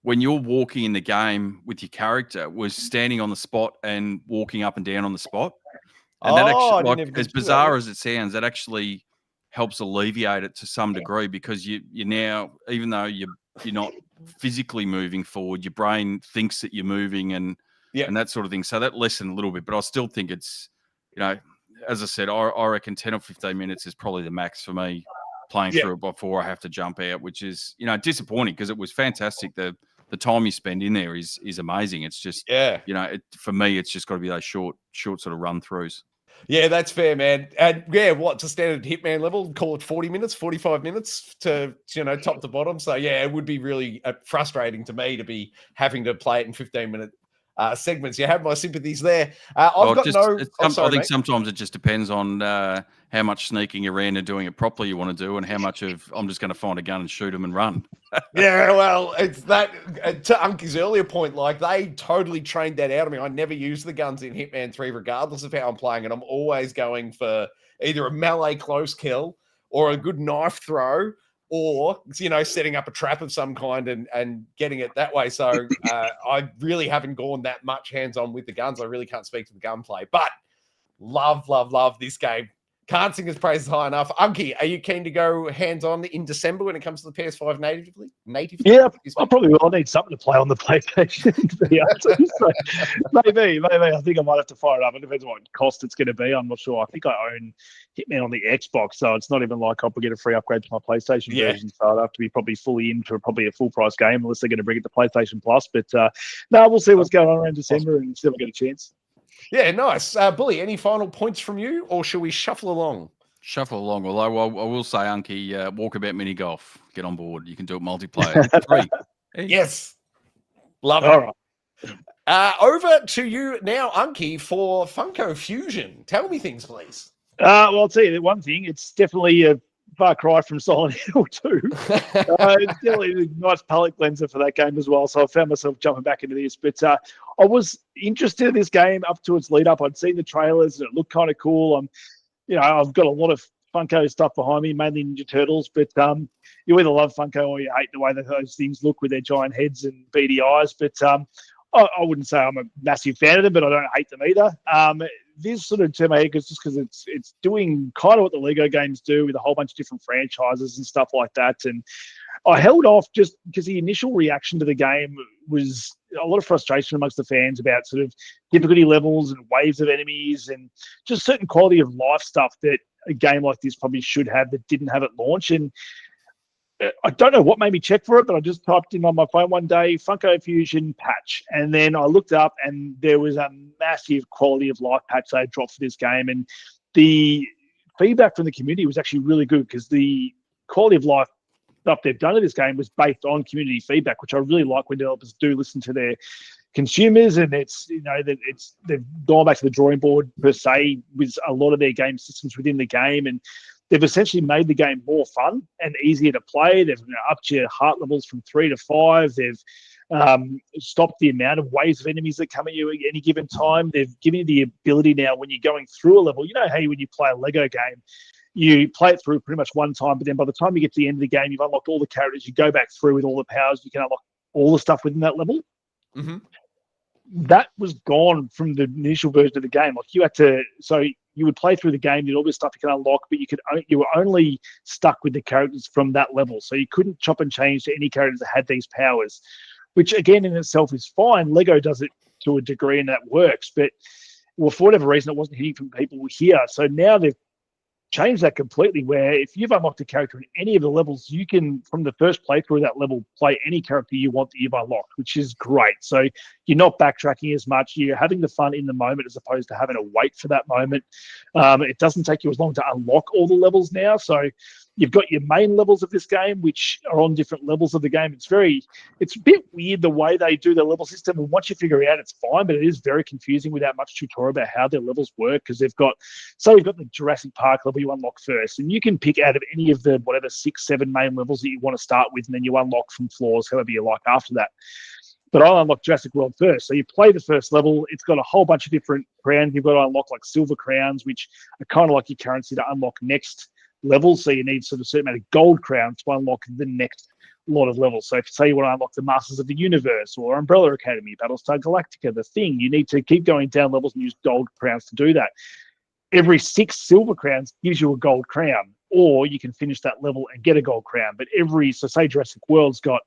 when you're walking in the game with your character, was standing on the spot and walking up and down on the spot. And that actually, like, as bizarre as it sounds, that actually helps alleviate it to some degree, because you now, even though you're not physically moving forward, your brain thinks that you're moving and that sort of thing. So that lessened a little bit, but I still think it's, as I said, I reckon 10 or 15 minutes is probably the max for me playing through it before I have to jump out, which is, disappointing, because it was fantastic. The time you spend in there is amazing. It's just, for me, it's just got to be those short sort of run throughs. Yeah, that's fair, man. And what's a standard Hitman level? Call it 40 minutes, 45 minutes to, top to bottom. So yeah, it would be really frustrating to me to be having to play it in 15-minute segments. You have my sympathies there. I think sometimes it just depends on how much sneaking around and doing it properly you want to do, and how much of I'm just going to find a gun and shoot them and run. Yeah, well, it's that to Unky's earlier point, like, they totally trained that out of me. I never use the guns in Hitman 3, regardless of how I'm playing it. I'm always going for either a melee close kill or a good knife throw, or, setting up a trap of some kind and getting it that way. So I really haven't gone that much hands-on with the guns. I really can't speak to the gunplay, but love this game. Can't sing his praises high enough. Unky, are you keen to go hands-on in December when it comes to the PS5 natively? Yeah, I probably will. I need something to play on the PlayStation. So maybe. I think I might have to fire it up. It depends on what cost it's going to be. I'm not sure. I think I own Hitman on the Xbox, so it's not even like I'll get a free upgrade to my PlayStation version. So I'd have to be probably fully into probably a full-price game, unless they're going to bring it to PlayStation Plus. But no, we'll see what's going on around December and see if we get a chance. Yeah, nice. Bully, any final points from you, or shall we shuffle along? Shuffle along. Although I will say, Unky, walkabout mini golf. Get on board. You can do it multiplayer. 3. Hey. Yes. Love it. All right. Over to you now, Unky, for Funko Fusion. Tell me things, please. Well, I'll tell you one thing. It's definitely a far cry from Silent Hill 2. It's definitely a nice palette cleanser for that game as well. So I found myself jumping back into this. But I was interested in this game up to its lead up. I'd seen the trailers and it looked kind of cool. I've got a lot of Funko stuff behind me, mainly Ninja Turtles. But you either love Funko or you hate the way that those things look with their giant heads and beady eyes. But I wouldn't say I'm a massive fan of them, but I don't hate them either. This sort of turned my head just because it's doing kind of what the Lego games do, with a whole bunch of different franchises and stuff like that. And I held off just because the initial reaction to the game was a lot of frustration amongst the fans about sort of difficulty levels and waves of enemies and just certain quality of life stuff that a game like this probably should have that didn't have at launch. And I don't know what made me check for it, but I just typed in on my phone one day, Funko Fusion patch. And then I looked up and there was a massive quality of life patch they had dropped for this game. And the feedback from the community was actually really good, because the quality of life stuff they've done to this game was based on community feedback, which I really like when developers do listen to their consumers. And they've gone back to the drawing board per se with a lot of their game systems within the game. And they've essentially made the game more fun and easier to play. They've upped your heart levels from 3 to 5. They've stopped the amount of waves of enemies that come at you at any given time. They've given you the ability now, when you're going through a level, how when you play a Lego game, you play it through pretty much one time, but then by the time you get to the end of the game, you've unlocked all the characters, you go back through with all the powers, you can unlock all the stuff within that level. Mm-hmm. That was gone from the initial version of the game. You would play through the game, you had all this stuff you can unlock, but you were only stuck with the characters from that level. So you couldn't chop and change to any characters that had these powers, which again in itself is fine. Lego does it to a degree and that works, but for whatever reason, it wasn't hitting from people here. So now they've changed that completely, where if you've unlocked a character in any of the levels, you can, from the first playthrough of that level, play any character you want that you've unlocked, which is great. So you're not backtracking as much. You're having the fun in the moment as opposed to having to wait for that moment. It doesn't take you as long to unlock all the levels now. So You've got your main levels of this game, which are on different levels of the game. It's a bit weird the way they do their level system. And once you figure it out, it's fine, but it is very confusing without much tutorial about how their levels work. Because you've got the Jurassic Park level you unlock first, and you can pick out of any of the whatever 6, 7 main levels that you want to start with, and then you unlock from floors however you like after that. But I unlocked Jurassic World first. So you play the first level. It's got a whole bunch of different crowns. You've got to unlock like silver crowns, which are kind of like your currency to unlock next levels. So you need sort of a certain amount of gold crowns to unlock the next lot of levels. So if say you want to unlock the Masters of the Universe or Umbrella Academy, Battlestar Galactica, the Thing, you need to keep going down levels and use gold crowns to do that. Every 6 silver crowns gives you a gold crown, or you can finish that level and get a gold crown. But say Jurassic World's got,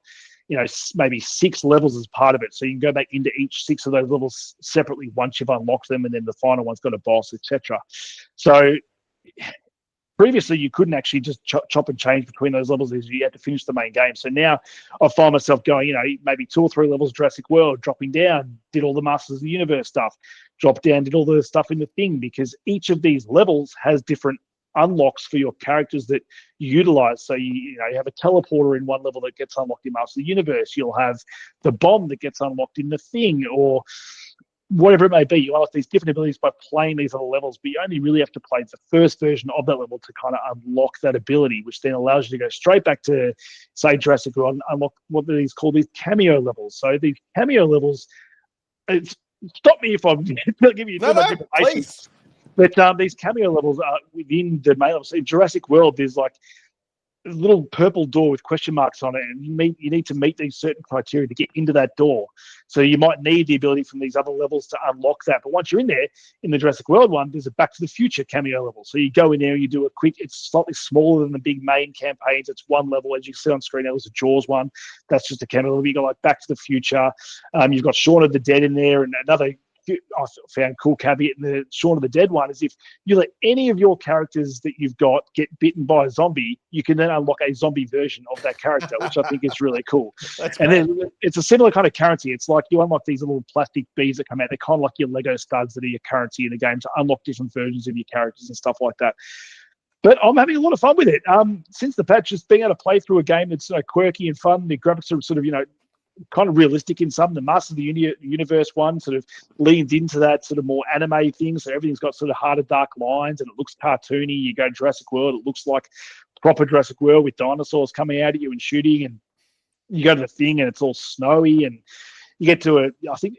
maybe 6 levels as part of it. So you can go back into each 6 of those levels separately once you've unlocked them, and then the final one's got a boss, etc. So previously, you couldn't actually just chop and change between those levels as you had to finish the main game. So now I find myself going, maybe 2 or 3 levels Jurassic World, dropping down, did all the Masters of the Universe stuff, dropped down, did all the stuff in the Thing, because each of these levels has different unlocks for your characters that you utilize. So you have a teleporter in one level that gets unlocked in Masters of the Universe. You'll have the bomb that gets unlocked in the Thing, or whatever it may be. You unlock these different abilities by playing these other levels, but you only really have to play the first version of that level to kind of unlock that ability, which then allows you to go straight back to, say, Jurassic World and unlock what these called these cameo levels. So these cameo levels, stop me if I'm giving you too much information. Please. But these cameo levels are within the main levels. In Jurassic World, there's like a little purple door with question marks on it, and you need to meet these certain criteria to get into that door. So you might need the ability from these other levels to unlock that. But once you're in there, in the Jurassic World one, there's a Back to the Future cameo level. So you go in there and you do a quick, it's slightly smaller than the big main campaigns. It's one level, as you see on screen. There was a Jaws one. That's just a cameo level. You got like Back to the Future. You've got Shaun of the Dead in there, and another I found cool caveat in the Shaun of the Dead one is if you let any of your characters that you've got get bitten by a zombie, you can then unlock a zombie version of that character, which I think is really cool. And then it's a similar kind of currency. It's like you unlock these little plastic bees that come out. They're kind of like your Lego studs that are your currency in the game to unlock different versions of your characters and stuff like that. But I'm having a lot of fun with it. Since the patch, just being able to play through a game that's quirky and fun. The graphics are sort of, kind of realistic in some. The Masters of the Universe one sort of leans into that sort of more anime thing. So everything's got sort of harder, dark lines, and it looks cartoony. You go to Jurassic World, it looks like proper Jurassic World with dinosaurs coming out at you and shooting. And you go to the Thing, and it's all snowy. And you get to I think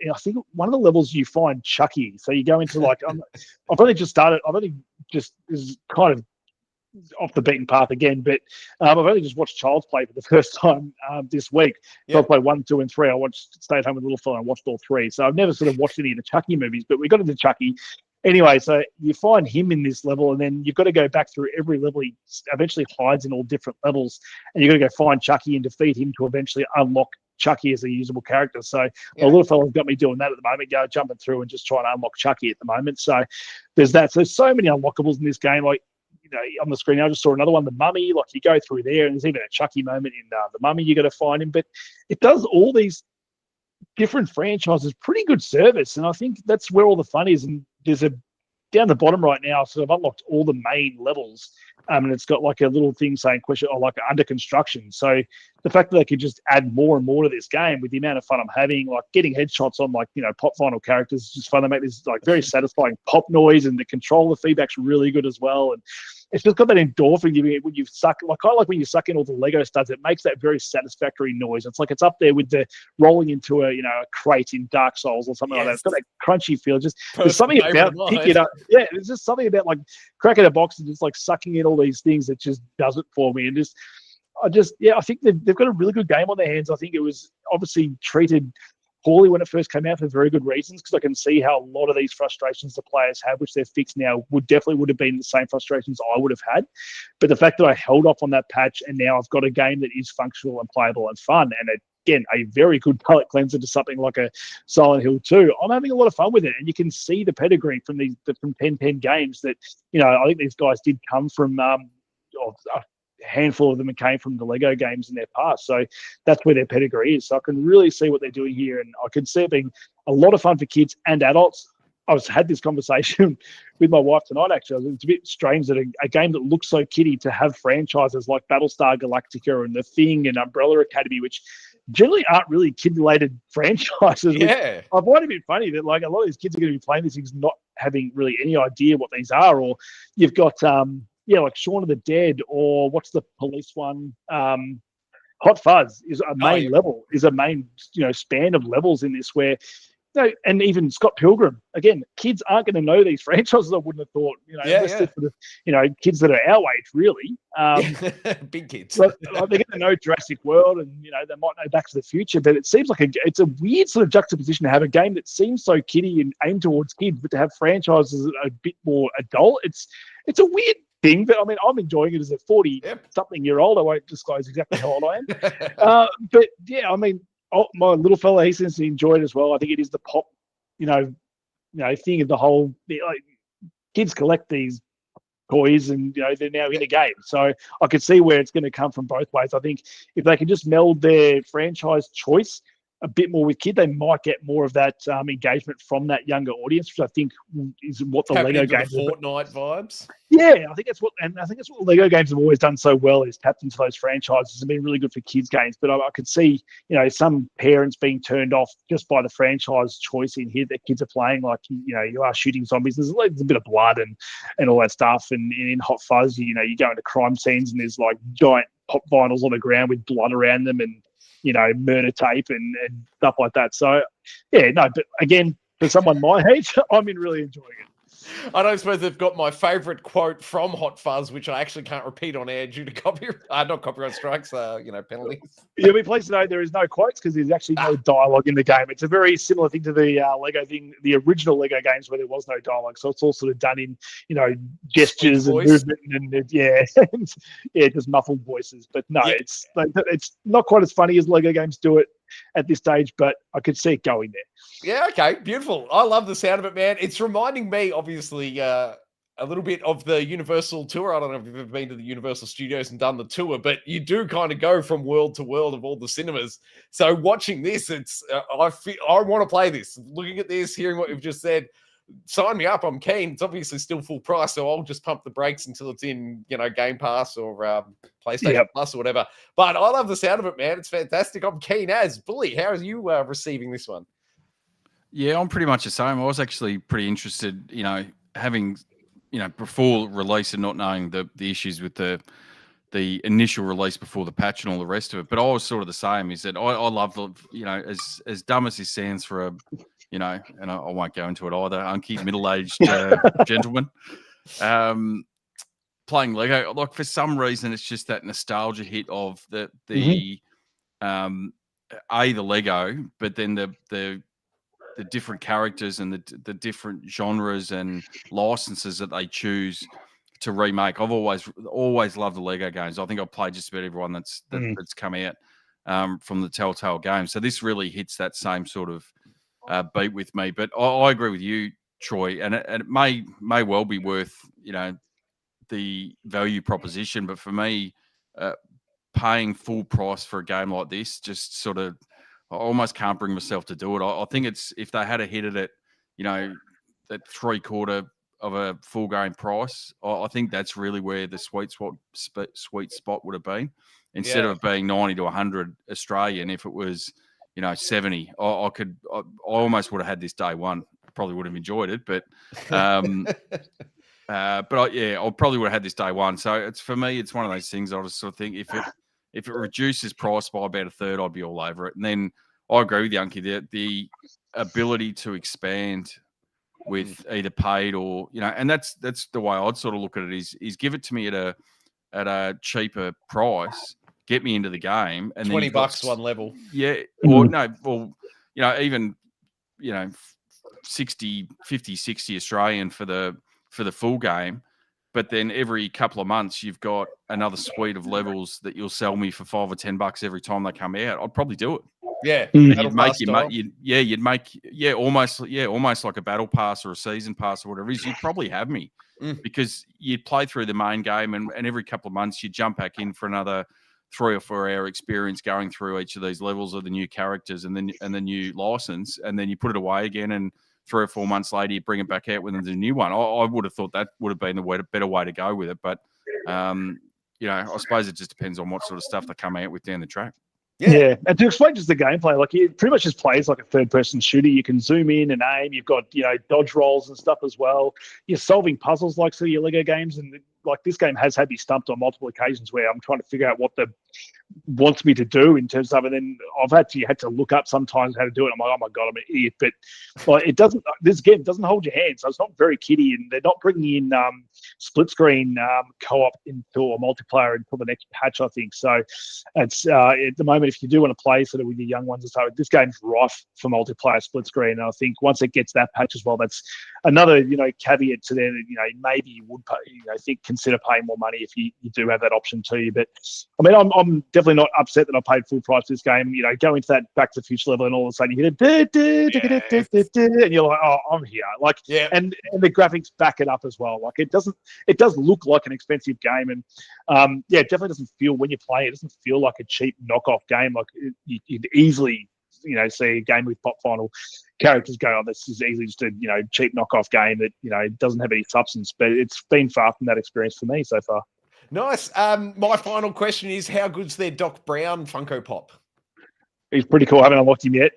one of the levels you find Chucky. So you go into like I've only just this is kind of off the beaten path again, but I've only just watched Child's Play for the first time this week. So I played 1, 2, and 3. I stayed home with little fella and watched all 3. So I've never sort of watched any of the Chucky movies, but we got into Chucky. Anyway, so you find him in this level, and then you've got to go back through every level. He eventually hides in all different levels, and you've got to go find Chucky and defeat him to eventually unlock Chucky as a usable character. So a little fella's got me doing that at the moment, jumping through and just trying to unlock Chucky at the moment. So there's that. So many unlockables in this game. Like, on the screen, I just saw another one, the Mummy. Like, you go through there, and there's even a Chucky moment in the Mummy. You got to find him, but it does all these different franchises pretty good service, and I think that's where all the fun is. And there's down the bottom right now, so I've unlocked all the main levels, and it's got like a little thing saying question or like under construction. So the fact that they could just add more and more to this game with the amount of fun I'm having, like getting headshots on pop vinyl characters is just fun. They make this like very satisfying pop noise, and the controller feedback's really good as well. And it's just got that endorphin giving it when you suck, like kind of like when you suck in all the Lego studs. It makes that very satisfactory noise. It's like it's up there with the rolling into a crate in Dark Souls or something like that. It's got that crunchy feel. Just there's something about picking it up. Yeah, there's just something about like cracking a box and just like sucking in all these things that just does it for me. And I think they've got a really good game on their hands. I think it was obviously treated poorly when it first came out for very good reasons, because I can see how a lot of these frustrations the players have, which they've fixed now, would have been the same frustrations I would have had. But the fact that I held off on that patch and now I've got a game that is functional and playable and fun, and again, a very good palate cleanser to something like a Silent Hill 2, I'm having a lot of fun with it. And you can see the pedigree from 1010 games that, I think these guys did come from a handful of them came from the Lego games in their past. So that's where their pedigree is. So I can really see what they're doing here, and I can see it being a lot of fun for kids and adults. had this conversation with my wife tonight. Actually, it's a bit strange that a game that looks so kiddie to have franchises like Battlestar Galactica and The Thing and Umbrella Academy, which generally aren't really kid-related franchises. Yeah. I find it a bit funny that like a lot of these kids are going to be playing these things, not having really any idea what these are. Or you've got like Shaun of the Dead, or what's the police one? Hot Fuzz is a main level, is a main span of levels in this where. No, and even Scott Pilgrim. Again, kids aren't going to know these franchises. I wouldn't have thought. Unless they're sort of, kids that are our age, really. Big kids. But they're going to know Jurassic World, and they might know Back to the Future. But it seems like it's a weird sort of juxtaposition to have a game that seems so kiddie and aimed towards kids, but to have franchises that are a bit more adult. It's a weird thing, but I mean, I'm enjoying it as a 40-something-year-old. I won't disclose exactly how old I am. But yeah, I mean. Oh, my little fella, he seems to enjoy it as well. I think it is the pop, thing of the whole. Kids collect these toys, and they're now in a game. So I could see where it's going to come from both ways. I think if they can just meld their franchise choice a bit more with kid, they might get more of that engagement from that younger audience, which I think is what the Lego games the Fortnite vibes. Yeah, I think that's what Lego games have always done so well, is tapped into those franchises and been really good for kids games. But I could see, some parents being turned off just by the franchise choice in here that kids are playing. Like, you are shooting zombies. There's a bit of blood and all that stuff. And in Hot Fuzz, you go into crime scenes and there's like giant pop vinyls on the ground with blood around them and murder tape and stuff like that. So, yeah, no, but again, for someone my age, I'm really enjoying it. I don't suppose they've got my favourite quote from Hot Fuzz, which I actually can't repeat on air due to not copyright strikes, penalties. You'll be pleased to know there is no quotes because there's actually no dialogue in the game. It's a very similar thing to the Lego thing, the original Lego games where there was no dialogue. So it's all sort of done in, gestures and movement and just muffled voices. But no, it's not quite as funny as Lego games do it at this stage, but I could see it going there. Yeah, okay, beautiful. I love the sound of it, man. It's reminding me, obviously, a little bit of the Universal tour. I don't know if you've ever been to the Universal Studios and done the tour, but you do kind of go from world to world of all the cinemas. So watching this, it's I want to play this. Looking at this, hearing what you've just said, sign me up. I'm keen. It's obviously still full price, so I'll just pump the brakes until it's in, Game Pass or PlayStation Plus or whatever. But I love the sound of it, man. It's fantastic. I'm keen as. Bully, how are you receiving this one? Yeah, I'm pretty much the same. I was actually pretty interested, having, before release and not knowing the issues with the initial release before the patch and all the rest of it. But I was sort of the same. Is that I love the, as dumb as this sounds for a, and I won't go into it either, Unky, middle-aged gentleman, playing Lego. Like, for some reason, it's just that nostalgia hit of the Lego, but then the different characters and the different genres and licenses that they choose to remake. I've always loved the Lego games. I think I've played just about everyone that's come out from the Telltale games. So this really hits that same sort of beat with me. But I agree with you, Troy, and it may well be worth the value proposition. But for me, paying full price for a game like this just sort of, I almost can't bring myself to do it. I think it's, if they had a hit at it, that 3/4 of a full game price, I think that's really where the sweet spot would have been. Instead of being 90 to 100 Australian, if it was, 70, I almost would have had this day one. Probably would have enjoyed it, but I probably would have had this day one. So it's, for me, it's one of those things. I just sort of think if it reduces price by about a third, I'd be all over it. And then I agree with you, Unky, the ability to expand with either paid or, and that's the way I'd sort of look at it is give it to me at a cheaper price, get me into the game, and $20 one level. Yeah. Or even 60, 50, 60 Australian for the full game. But then every couple of months, you've got another suite of levels that you'll sell me for $5 or $10 every time they come out. I'd probably do it. Yeah, you'd make almost like a battle pass or a season pass or whatever it is. You'd probably have me because you'd play through the main game, and every couple of months you'd jump back in for another 3 or 4 hour experience going through each of these levels of the new characters and the new license, and then you put it away again and 3 or 4 months later, you bring it back out with a new one. I would have thought that would have been the better way to go with it. But, I suppose it just depends on what sort of stuff they come out with down the track. Yeah, and to explain just the gameplay, like it pretty much just plays like a third-person shooter. You can zoom in and aim. You've got dodge rolls and stuff as well. You're solving puzzles like your Lego games, and like this game has had me stumped on multiple occasions where I'm trying to figure out what the wants me to do in terms of, and then I've actually had to look up sometimes how to do it. I'm like, oh my god, I'm an idiot. But like, it doesn't. This game doesn't hold your hand, so it's not very kiddie, and they're not bringing in split screen co-op into a multiplayer until the next patch, I think. So it's at the moment, if you do want to play sort of with your young ones and so, this game's rife for multiplayer split screen. And I think once it gets that patch as well, that's another caveat to there. Maybe you would pay, consider paying more money if you do have that option to you. But I mean, I'm definitely not upset that I paid full price for this game. Go into that Back to the Future level, and all of a sudden you hear and you're like, oh, I'm here. Like, and the graphics back it up as well. Like, it does look like an expensive game, and it definitely doesn't feel, when you play it, doesn't feel like a cheap knockoff game. Like you'd easily see a game with pop final characters go, oh, this is easily just a cheap knockoff game that doesn't have any substance. But it's been far from that experience for me so far. Nice. My final question is, how good's their Doc Brown Funko Pop? He's pretty cool. I haven't unlocked him yet.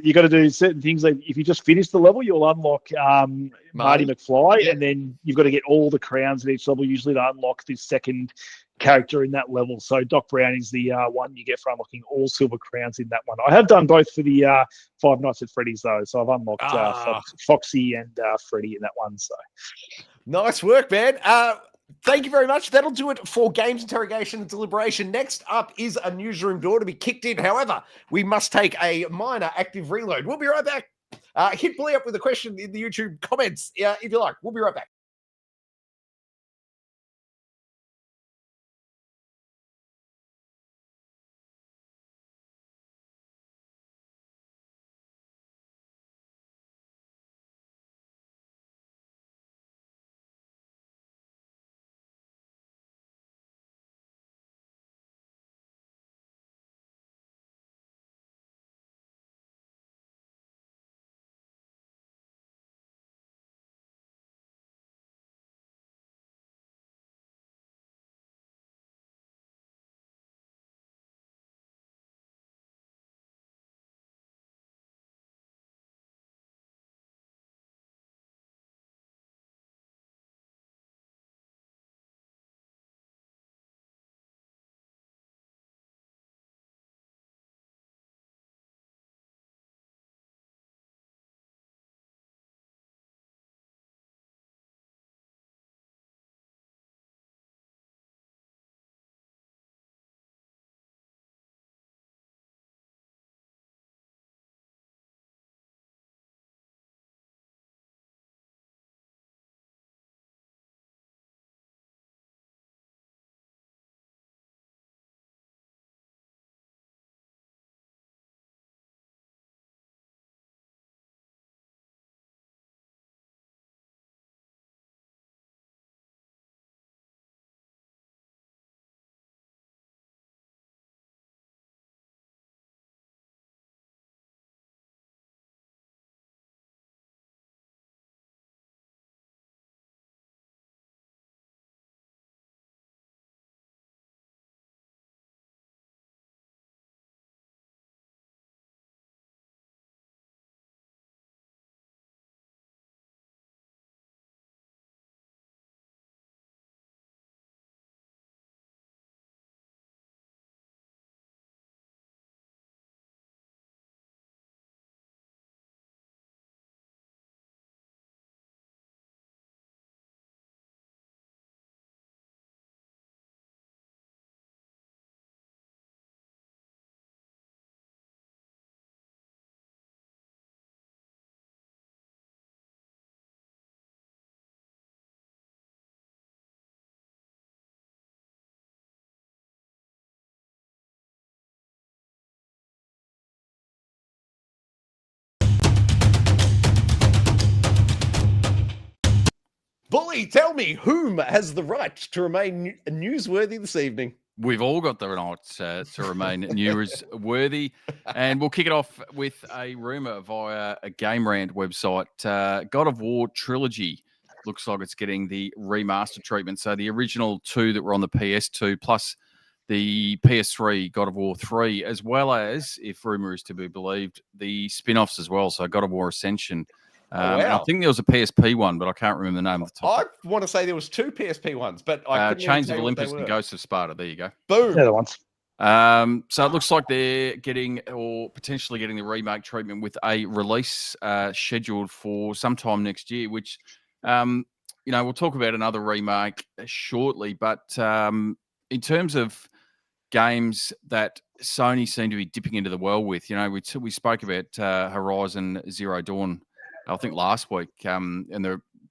You got to do certain things. Like if you just finish the level, you'll unlock Marty McFly, and then you've got to get all the crowns at each level, usually to unlock this second character in that level. So Doc Brown is the one you get for unlocking all silver crowns in that one. I have done both for the Five Nights at Freddy's though, so I've unlocked Foxy and Freddy in that one. So nice work, man. Thank you very much. That'll do it for Games Interrogation and Deliberation. Next up is a newsroom door to be kicked in. However, we must take a minor active reload. We'll be right back. Hit Billy up with a question in the YouTube comments if you like. We'll be right back. Bully, tell me, whom has the right to remain newsworthy this evening? We've all got the right to remain newsworthy. And we'll kick it off with a rumor via a Game Rant website. God of War Trilogy looks like it's getting the remaster treatment. So the original two that were on the PS2 plus the PS3 God of War 3, as well as, if rumor is to be believed, the spin-offs as well. So God of War Ascension. And I think there was a PSP one, but I can't remember the name of the top. I want to say there was 2 PSP ones, but I couldn't Chains of Olympus and Ghosts of Sparta. There you go. Boom. They're the ones. So it looks like they're getting or potentially getting the remake treatment with a release scheduled for sometime next year, which, we'll talk about another remake shortly. But in terms of games that Sony seem to be dipping into the well with, we spoke about Horizon Zero Dawn, I think last week, and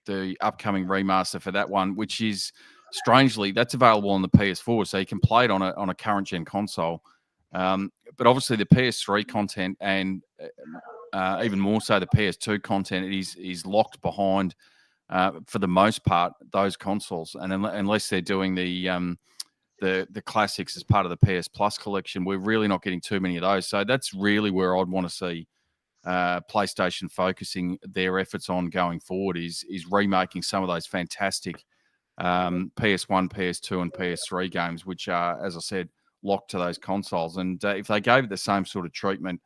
the upcoming remaster for that one, which is strangely that's available on the PS4, so you can play it on a current gen console. But obviously the PS3 content and even more so the PS2 content is locked behind, for the most part, those consoles, and unless they're doing the classics as part of the PS Plus collection, we're really not getting too many of those. So that's really where I'd want to see PlayStation focusing their efforts on going forward is remaking some of those fantastic PS1, PS2, and PS3 games, which are, as I said, locked to those consoles. And if they gave it the same sort of treatment,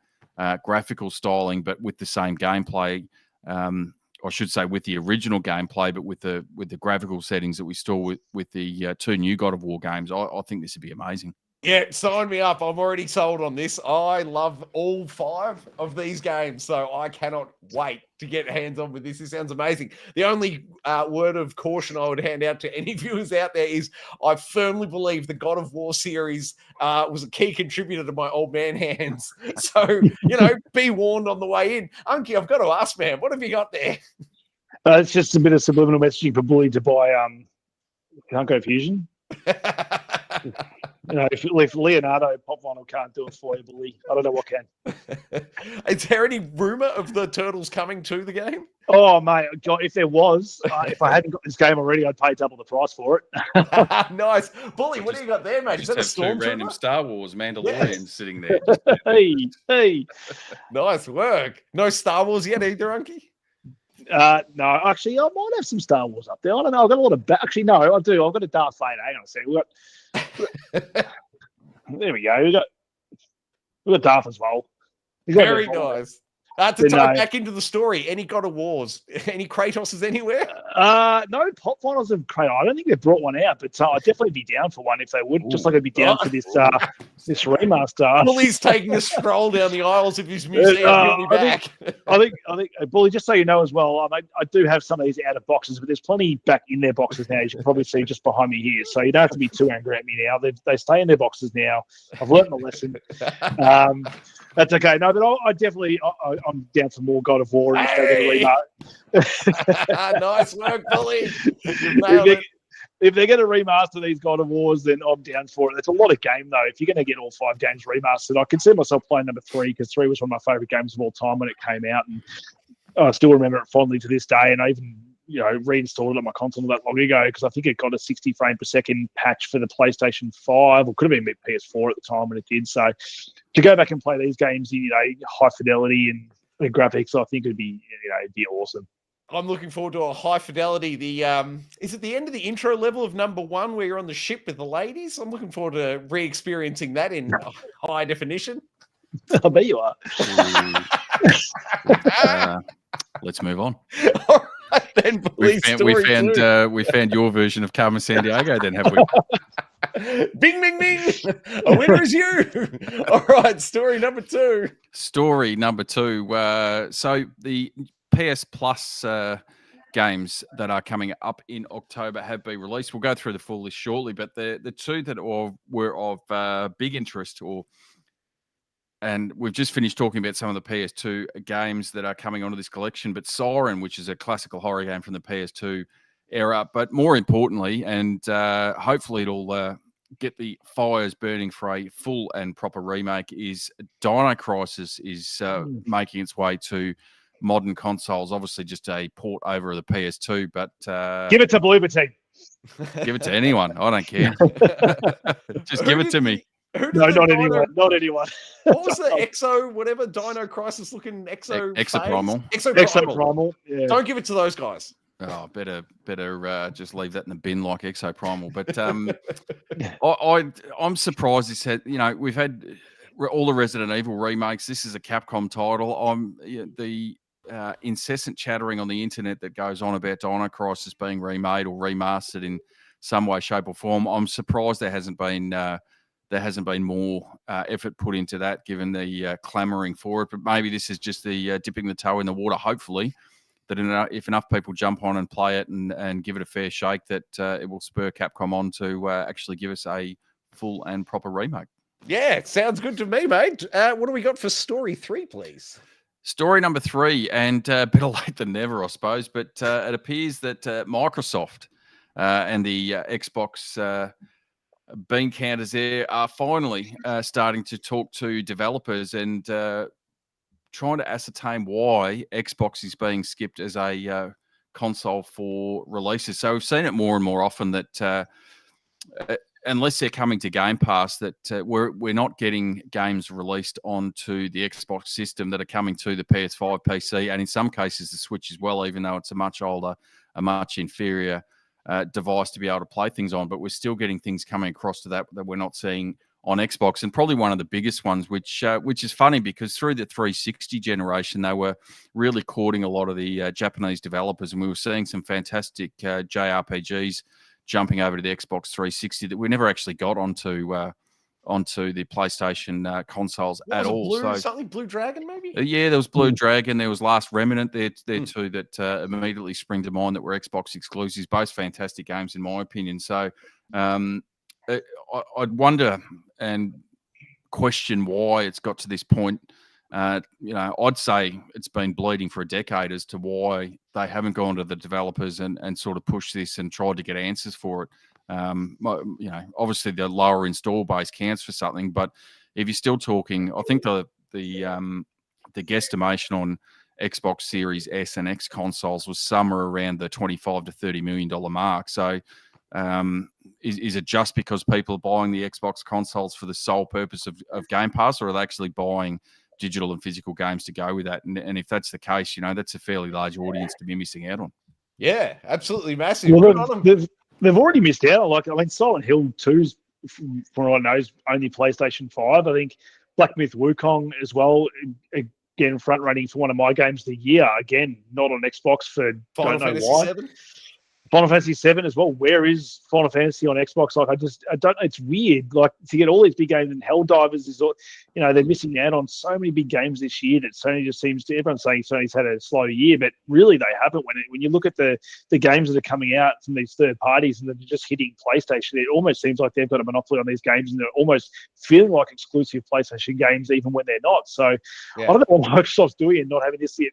graphical styling, but with the same gameplay, I should say with the original gameplay, but with the graphical settings that we saw with the 2 new God of War games, I think this would be amazing. Yeah, sign me up. I'm already sold on this. I love all 5 of these games, so I cannot wait to get hands on with this. This sounds amazing. The only word of caution I would hand out to any viewers out there is I firmly believe the God of War series was a key contributor to my old man hands. So, be warned on the way in. Unky, I've got to ask, man, what have you got there? It's just a bit of subliminal messaging for Bully to buy Funko Fusion. If Leonardo Pop Vinyl can't do it for you, Bully, I don't know what can. Is there any rumor of the Turtles coming to the game? Oh, mate, God, if there was, if I hadn't got this game already, I'd pay double the price for it. Nice. Bully, what do you got there, mate? Is that a two random Star Wars Mandalorians sitting there. Hey. Nice work. No Star Wars yet either, Unky? No, actually, I might have some Star Wars up there. I don't know. I've got a lot of... Actually, no, I do. I've got a Darth Vader. Hang on a second. There we go. We've got Darth as well. Very nice. To tie back into the story, any God of Wars? Any Kratoses anywhere? No pop finals of Kratos. I don't think they've brought one out, but I'd definitely be down for one if they would. Just like I'd be down for this this remaster. Bully's taking a stroll down the aisles of his museum. He'll be back. I think, Bully, just so you know as well, I do have some of these out of boxes, but there's plenty back in their boxes now. You can probably see just behind me here. So you don't have to be too angry at me now. They stay in their boxes now. I've learned my lesson. That's okay. No, but I definitely, I'm down for more God of War. Hey! Nice work, Bully. If they're going to remaster these God of Wars, then I'm down for it. It's a lot of game, though. If you're going to get all 5 games remastered, I consider myself playing number 3 because 3 was one of my favourite games of all time when it came out. And I still remember it fondly to this day. And I even reinstalled it on my console not that long ago because I think it got a 60 frame per second patch for the PlayStation 5, or could have been PS4 at the time when it did. So to go back and play these games in high fidelity and the graphics, I think it'd be awesome. I'm looking forward to a high fidelity. Is it the end of the intro level of number 1 where you're on the ship with the ladies? I'm looking forward to re-experiencing that in high definition. I bet you are. Let's move on. All right, then, we found your version of Carmen Sandiego. Then have we? Bing, bing, bing! A winner is you. All right, story number 2. Story number 2. So the PS Plus games that are coming up in October have been released. We'll go through the full list shortly, but the 2 that were of big interest, and we've just finished talking about some of the PS2 games that are coming onto this collection, but Siren, which is a classical horror game from the PS2 era, but more importantly, and hopefully it'll get the fires burning for a full and proper remake, is Dino Crisis is making its way to modern consoles. Obviously just a port over of the PS2, but give it to Bloober team. Give it to anyone. I don't care. Just give it to me. Who did No, the not Dino- anyone. Not anyone. What was the Exo, whatever, Dino Crisis looking Exo Exoprimal. Exoprimal. Yeah. Don't give it to those guys. Oh, better just leave that in the bin like Exoprimal. But I'm surprised this had, we've had all the Resident Evil remakes. This is a Capcom title. The incessant chattering on the internet that goes on about Dino Crisis being remade or remastered in some way, shape, or form. I'm surprised there hasn't been more effort put into that, given the clamoring for it. But maybe this is just the dipping the toe in the water. Hopefully, that if enough people jump on and play it and give it a fair shake, that it will spur Capcom on to actually give us a full and proper remake. Yeah, sounds good to me, mate. What do we got for story 3, please? Story number 3, and better late than never, I suppose. But it appears that Microsoft and the Xbox bean counters there are finally starting to talk to developers and trying to ascertain why Xbox is being skipped as a console for releases. So we've seen it more and more often that unless they're coming to Game Pass, that we're not getting games released onto the Xbox system that are coming to the PS5, PC, and in some cases the Switch as well, even though it's a much older, a much inferior device to be able to play things on. But we're still getting things coming across to that we're not seeing on Xbox, and probably one of the biggest ones, which is funny because through the 360 generation, they were really courting a lot of the Japanese developers, and we were seeing some fantastic JRPGs jumping over to the Xbox 360 that we never actually got onto the PlayStation consoles at all. Something Blue Dragon, maybe? Yeah, there was Blue Dragon. There was Last Remnant. There two that immediately spring to mind that were Xbox exclusives. Both fantastic games, in my opinion. So I'd wonder and question why it's got to this point. I'd say it's been bleeding for a decade as to why they haven't gone to the developers and sort of pushed this and tried to get answers for it. Obviously the lower install base counts for something, but if you're still talking, I think the guesstimation on Xbox Series S and X consoles was somewhere around the $25 to $30 million mark. So is it just because people are buying the Xbox consoles for the sole purpose of Game Pass, or are they actually buying digital and physical games to go with that? And if that's the case, that's a fairly large audience to be missing out on. Yeah, absolutely massive. Well, they've already missed out. Silent Hill 2's, from what I know, is only PlayStation 5. I think Black Myth Wukong as well, again, front running for one of my games of the year. Again, not on Xbox for Final don't know Fantasy why. 7? Final Fantasy 7 as well. Where is Final Fantasy on Xbox? I don't. It's weird. Like, to get all these big games, and Helldivers is, they're missing out on so many big games this year that Sony just seems to. Everyone's saying Sony's had a slow year, but really they haven't. When you look at the games that are coming out from these third parties and they're just hitting PlayStation, it almost seems like they've got a monopoly on these games, and they're almost feeling like exclusive PlayStation games, even when they're not. So yeah. I don't know what Microsoft's doing and not having this yet.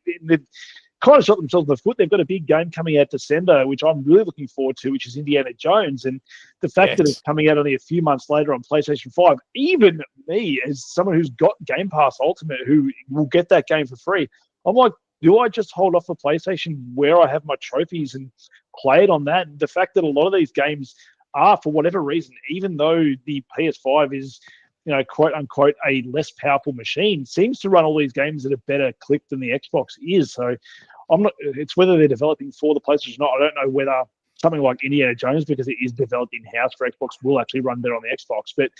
Kind of shot themselves in the foot. They've got a big game coming out December, which I'm really looking forward to, which is Indiana Jones. And the fact that it's coming out only a few months later on PlayStation 5, even me, as someone who's got Game Pass Ultimate, who will get that game for free, I'm like, do I just hold off for PlayStation where I have my trophies and play it on that? And the fact that a lot of these games are, for whatever reason, even though the PS5 is, quote unquote, a less powerful machine, seems to run all these games at a better clip than the Xbox is. So it's whether they're developing for the PlayStation or not. I don't know whether something like Indiana Jones, because it is developed in-house for Xbox, will actually run better on the Xbox. But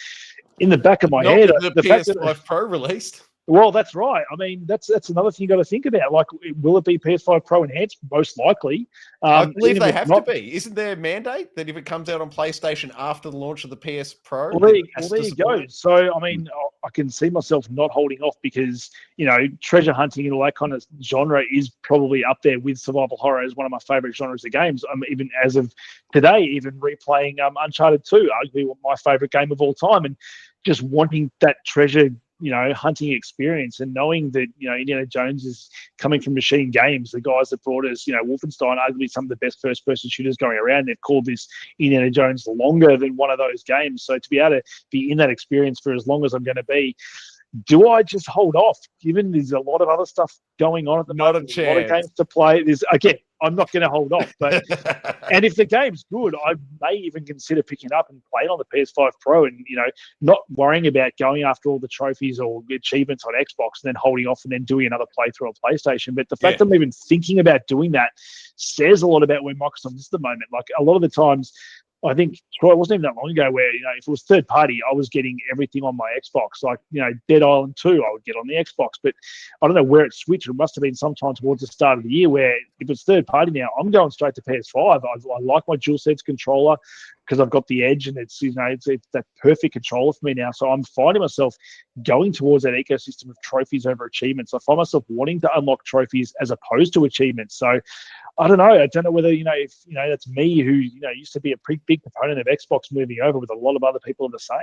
in the back of my head, the PS5 Pro released. Well, that's right. I mean, that's another thing you got to think about. Like, will it be PS5 Pro enhanced? Most likely. I believe they have to be. Isn't there a mandate that if it comes out on PlayStation after the launch of the PS Pro? Well, there you go. So, I mean, I can see myself not holding off because, treasure hunting and all that kind of genre is probably up there with survival horror as one of my favorite genres of games. Even as of today, even replaying Uncharted 2, arguably my favorite game of all time, and just wanting that treasure hunting experience, and knowing that, Indiana Jones is coming from Machine Games, the guys that brought us, Wolfenstein, arguably some of the best first-person shooters going around. They've called this Indiana Jones longer than one of those games. So to be able to be in that experience for as long as I'm going to be, do I just hold off, given there's a lot of other stuff going on at the Not a moment, a lot of chance. games to play. Again, I'm not going to hold off, but and if the game's good, I may even consider picking up and playing on the PS5 Pro, and not worrying about going after all the trophies or achievements on Xbox and then holding off and then doing another playthrough on PlayStation. But the fact that I'm even thinking about doing that says a lot about where Microsoft is at the moment. Like a lot of the times, I think, Troy, it wasn't even that long ago where, if it was third party, I was getting everything on my Xbox. Like, Dead Island 2, I would get on the Xbox. But I don't know where it switched. It must have been sometime towards the start of the year where if it's third party now, I'm going straight to PS5. I like my DualSense controller because I've got the Edge, and it's that perfect controller for me now. So I'm finding myself going towards that ecosystem of trophies over achievements. I find myself wanting to unlock trophies as opposed to achievements. So I don't know. I don't know whether, if that's me who, used to be a pretty big proponent of Xbox moving over, with a lot of other people are the same.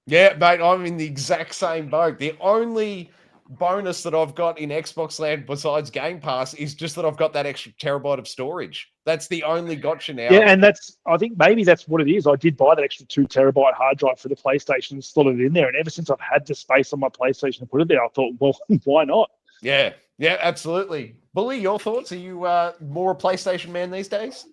Yeah, mate, I'm in the exact same boat. The only bonus that I've got in Xbox Land besides Game Pass is just that I've got that extra terabyte of storage. That's the only gotcha now. Yeah, and I think maybe that's what it is. I did buy that extra 2 terabyte hard drive for the PlayStation and slotted it in there. And ever since I've had the space on my PlayStation to put it there, I thought, well, why not? Yeah, absolutely. Bully, your thoughts? Are you more a PlayStation man these days?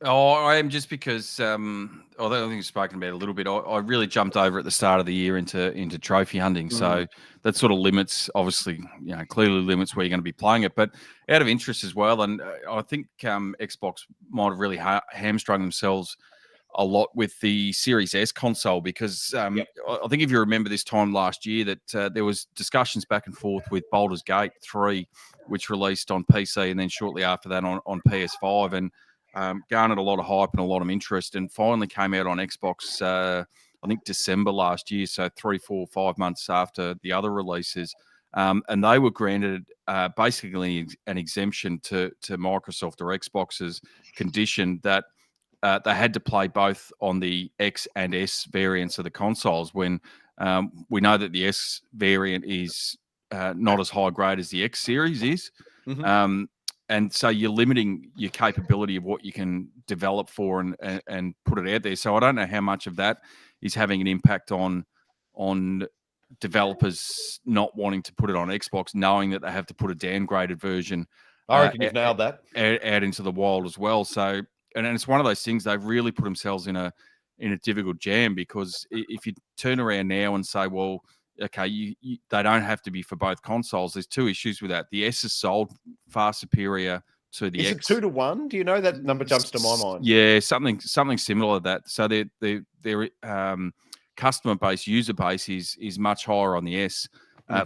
Oh, I am, just because, although I think you've spoken about it a little bit, I really jumped over at the start of the year into trophy hunting. So that sort of limits, obviously, clearly limits where you're going to be playing it. But out of interest as well, and I think Xbox might have really hamstrung themselves a lot with the Series S console, because I think if you remember this time last year that there was discussions back and forth with Baldur's Gate 3, which released on PC and then shortly after that on PS5, and garnered a lot of hype and a lot of interest, and finally came out on Xbox, I think December last year, so 3, 4, 5 months after the other releases. And they were granted basically an exemption to Microsoft or Xbox's condition that they had to play both on the X and S variants of the consoles, when we know that the S variant is not as high grade as the X series is. And so you're limiting your capability of what you can develop for and put it out there. So I don't know how much of that is having an impact on developers not wanting to put it on Xbox, knowing that they have to put a downgraded version I reckon you've nailed that. Out into the wild as well. So, and it's one of those things, they've really put themselves in a difficult jam, because if you turn around now and say, well, okay, they don't have to be for both consoles, there's two issues with that. The S is sold far superior to the X. Is it 2-1? Do you know? That number jumps to my mind. Yeah, something similar to that. So their customer base, user base is much higher on the S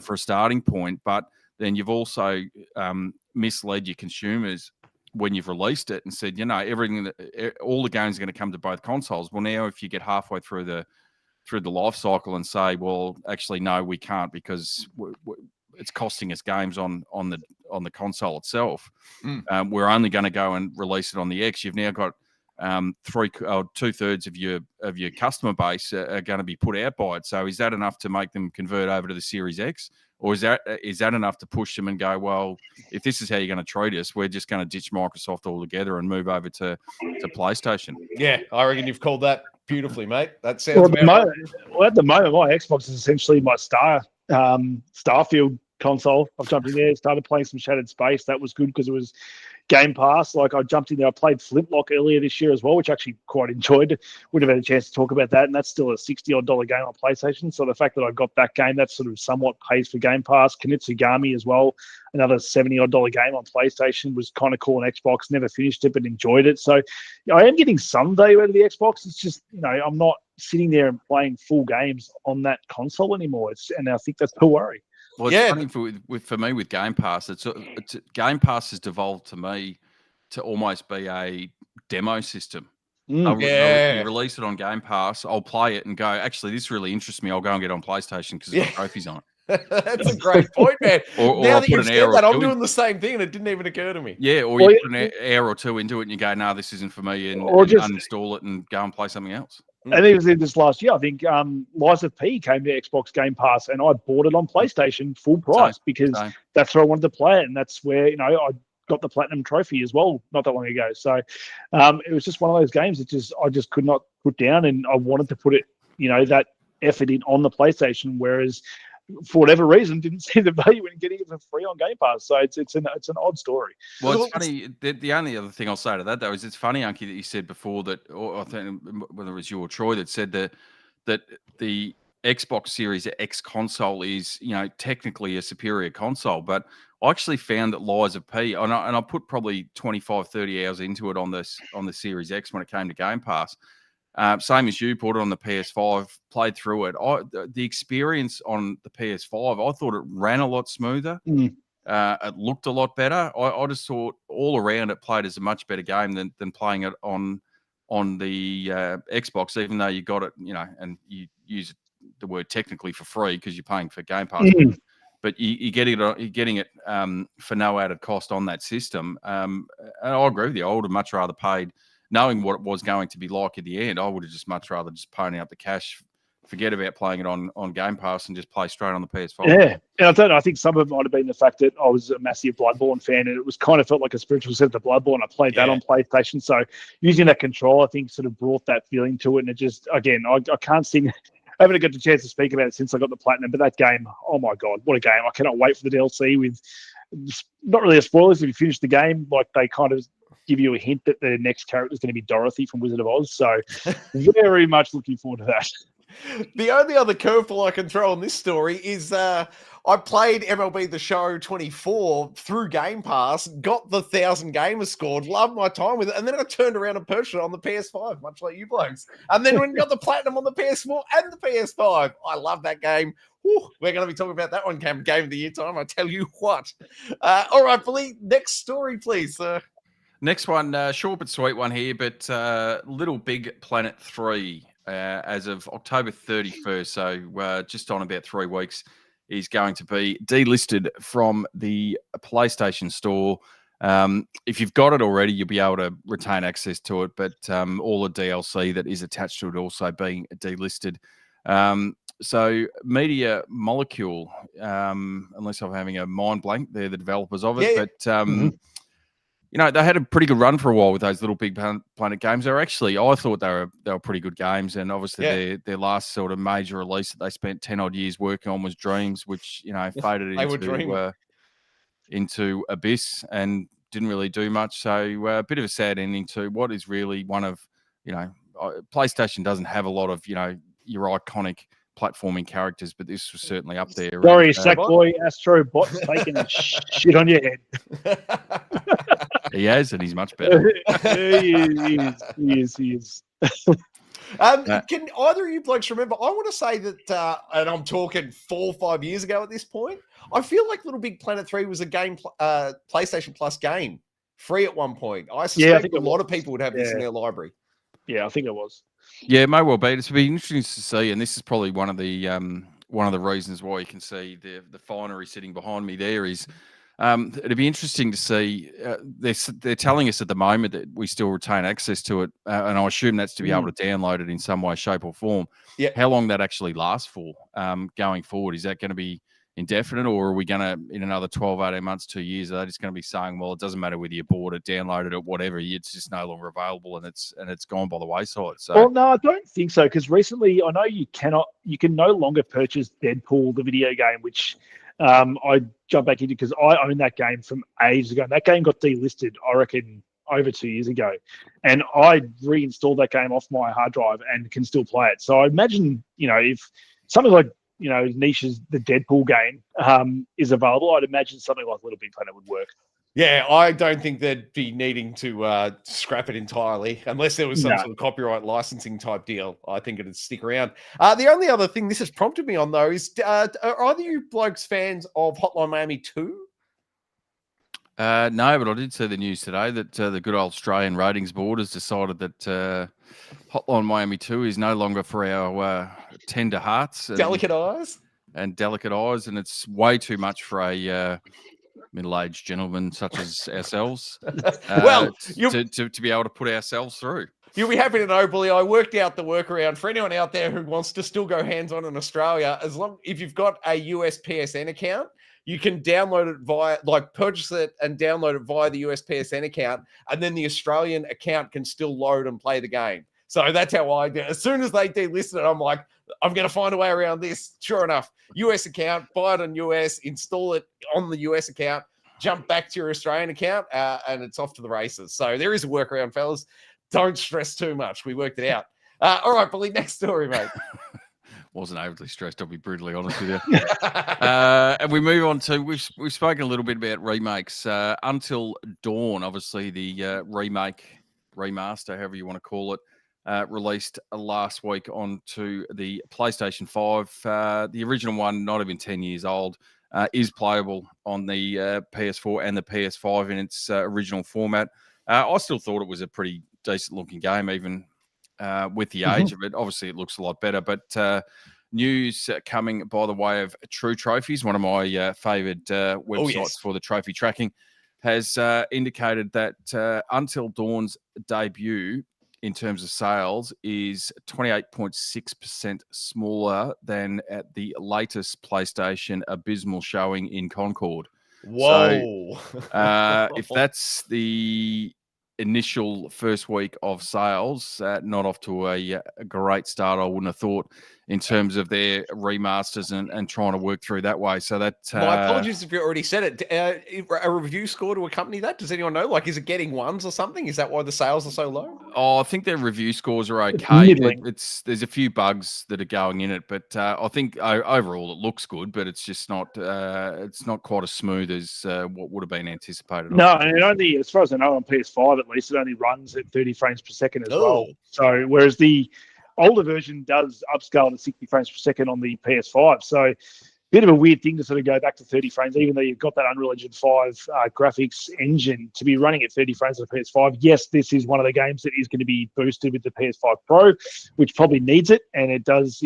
for a starting point, but then you've also misled your consumers when you've released it and said, everything, all the games are going to come to both consoles. Well, now if you get halfway through the life cycle and say, well, actually, no, we can't, because it's costing us games on the console itself. We're only going to go and release it on the X. You've now got 2/3 of your customer base are going to be put out by it. So is that enough to make them convert over to the Series X? Or is that enough to push them and go, well, if this is how you're going to treat us, we're just going to ditch Microsoft altogether and move over to PlayStation? Yeah, I reckon you've called that beautifully, mate. That sounds at the moment, my Xbox is essentially my Starfield console. I've jumped in there, started playing some Shattered Space. That was good because it was Game Pass. Like, I jumped in there. I played Flintlock earlier this year as well, which I actually quite enjoyed. Would have had a chance to talk about that, and that's still a $60-odd game on PlayStation. So the fact that I got that game, that sort of somewhat pays for Game Pass. Kinitsugami as well, another $70-odd game on PlayStation, was kind of cool on Xbox. Never finished it, but enjoyed it. So I am getting some value out of the Xbox. It's just, I'm not sitting there and playing full games on that console anymore. And I think that's the worry. Well, it's funny for me with Game Pass. It's Game Pass has devolved to me to almost be a demo system. You release it on Game Pass, I'll play it and go, actually, this really interests me. I'll go and get it on PlayStation because it's got trophies on it. That's a great point, man. or now I'll that put you've an said hour that, or I'm two doing the same thing, and it didn't even occur to me. Yeah, or you put an hour or two into it and you go, no, this isn't for me, and just uninstall it and go and play something else. And even this last year, I think Lies of P came to Xbox Game Pass, and I bought it on PlayStation full price because that's where I wanted to play it, and that's where I got the Platinum Trophy as well not that long ago. So it was just one of those games that I just could not put down, and I wanted to put it, that effort in on the PlayStation. Whereas for whatever reason, didn't see the value in getting it for free on Game Pass. So it's an odd story. Well, it's funny. The only other thing I'll say to that, though, is it's funny, Unky, that you said before that, or I think whether it was you or Troy that said that the Xbox Series X console is, technically a superior console. But I actually found that Lies of P, and I put probably 25, 30 hours into it on the Series X when it came to Game Pass. Same as you, put it on the PS5, played through it. The experience on the PS5, I thought it ran a lot smoother. It looked a lot better. I just thought all around it played as a much better game than playing it on the Xbox, even though you got it, and you use the word technically for free because you're paying for Game Pass. But you're getting it for no added cost on that system. And I agree with you. I would have much rather paid, knowing what it was going to be like at the end. I would have just much rather just ponying up the cash, forget about playing it on Game Pass, and just play straight on the PS5. Yeah, and I don't know. I think some of it might have been the fact that I was a massive Bloodborne fan, and it was kind of felt like a spiritual set to Bloodborne. I played that on PlayStation, so using that control, I think, sort of brought that feeling to it. And it just, again, I can't sing. I haven't got the chance to speak about it since I got the platinum, but that game, oh my god, what a game! I cannot wait for the DLC. With not really a spoilers if you finish the game, like they kind of give you a hint that the next character is going to be Dorothy from Wizard of Oz. So very much looking forward to that. The only other curveball I can throw on this story is I played MLB The Show 24 through Game Pass, got the 1,000 gamers scored, loved my time with it, and then I turned around and purchased it on the PS5, much like you blokes. And then when got the platinum on the PS4 and the PS5, I love that game. Whew, we're going to be talking about that one game of the year time, I tell you what. All right, Billy, next story, please. Next one, short but sweet one here, but Little Big Planet 3. As of October 31st, so just on about 3 weeks, is going to be delisted from the PlayStation Store. If you've got it already, you'll be able to retain access to it, but all the DLC that is attached to it also being delisted. So Media Molecule, unless I'm having a mind blank, they're the developers of it, but they had a pretty good run for a while with those Little Big Planet games. I thought they were pretty good games, and obviously their last sort of major release that they spent 10 odd years working on was Dreams, which faded into Abyss and didn't really do much. So a bit of a sad ending to what is really one of PlayStation doesn't have a lot of your iconic platforming characters, but this was certainly up there. Sorry, Sackboy Astro Bot's taking a shit on your head. He has, and he's much better. He is. Can either of you blokes remember? I want to say that, and I'm talking 4 or 5 years ago at this point, I feel like Little Big Planet 3 was a game, PlayStation Plus game, free at one point. I suspect a lot of people would have this in their library. Yeah, I think it was. Yeah, it may well be. It's be interesting to see, and this is probably one of the reasons why you can see the finery sitting behind me there is. It'd be interesting to see. They're telling us at the moment that we still retain access to it, and I assume that's to be able to download it in some way, shape, or form. Yeah. How long that actually lasts for going forward? Is that going to be indefinite, or are we going to, in another 12, 18 months, 2 years, are they just going to be saying, well, it doesn't matter whether you bought it, downloaded it, whatever, it's just no longer available and it's gone by the wayside? So, well, no, I don't think so, because recently I know you can no longer purchase Deadpool, the video game, which I jumped back into because I own that game from ages ago. And that game got delisted, I reckon, over 2 years ago. And I reinstalled that game off my hard drive and can still play it. So I imagine, if something like, niche's the Deadpool game is available, I'd imagine something like Little Big Planet would work. Yeah, I don't think they'd be needing to scrap it entirely unless there was some sort of copyright licensing type deal. I think it'd stick around. The only other thing this has prompted me on, though, is are either you blokes fans of Hotline Miami 2? No, but I did see the news today that the good old Australian ratings board has decided that Hotline Miami 2 is no longer for our tender hearts. Delicate eyes? And delicate eyes, and it's way too much for a middle-aged gentlemen such as ourselves. Well, to be able to put ourselves through. You'll be happy to know, Billy, I worked out the workaround for anyone out there who wants to still go hands-on in Australia. If you've got a US PSN account, you can download it purchase it and download it via the US PSN account, and then the Australian account can still load and play the game. So that's how I do. As soon as they delisted it, I'm like, I'm going to find a way around this. Sure enough, US account, buy it on US, install it on the US account, jump back to your Australian account, and it's off to the races. So there is a workaround, fellas. Don't stress too much. We worked it out. All right, Billy, next story, mate. Wasn't overly stressed, I'll be brutally honest with you. And we move on to, we've spoken a little bit about remakes. Until Dawn, obviously the remake, remaster, however you want to call it, released last week onto the PlayStation 5. The original one, not even 10 years old, is playable on the PS4 and the PS5 in its original format. I still thought it was a pretty decent looking game, even with the age of it. Obviously, it looks a lot better, but news coming by the way of True Trophies, one of my favoured websites for the trophy tracking, has indicated that Until Dawn's debut in terms of sales is 28.6% smaller than at the latest PlayStation abysmal showing in Concord. Whoa. So, if that's the initial first week of sales, not off to a great start, I wouldn't have thought, in terms of their remasters and trying to work through that way. So that my apologies if you already said it. A review score to accompany that? Does anyone know? Like, is it getting ones or something? Is that why the sales are so low? Oh, I think their review scores are okay. There's a few bugs that are going in it, but I think overall it looks good. But it's just not quite as smooth as what would have been anticipated. No, and it only, as far as I know, on PS5 at least, it only runs at 30 frames per second as well. So whereas the older version does upscale to 60 frames per second on the PS5. So bit of a weird thing to sort of go back to 30 frames, even though you've got that Unreal Engine 5 graphics engine to be running at 30 frames on the PS5. Yes, this is one of the games that is going to be boosted with the PS5 Pro, which probably needs it. And it does,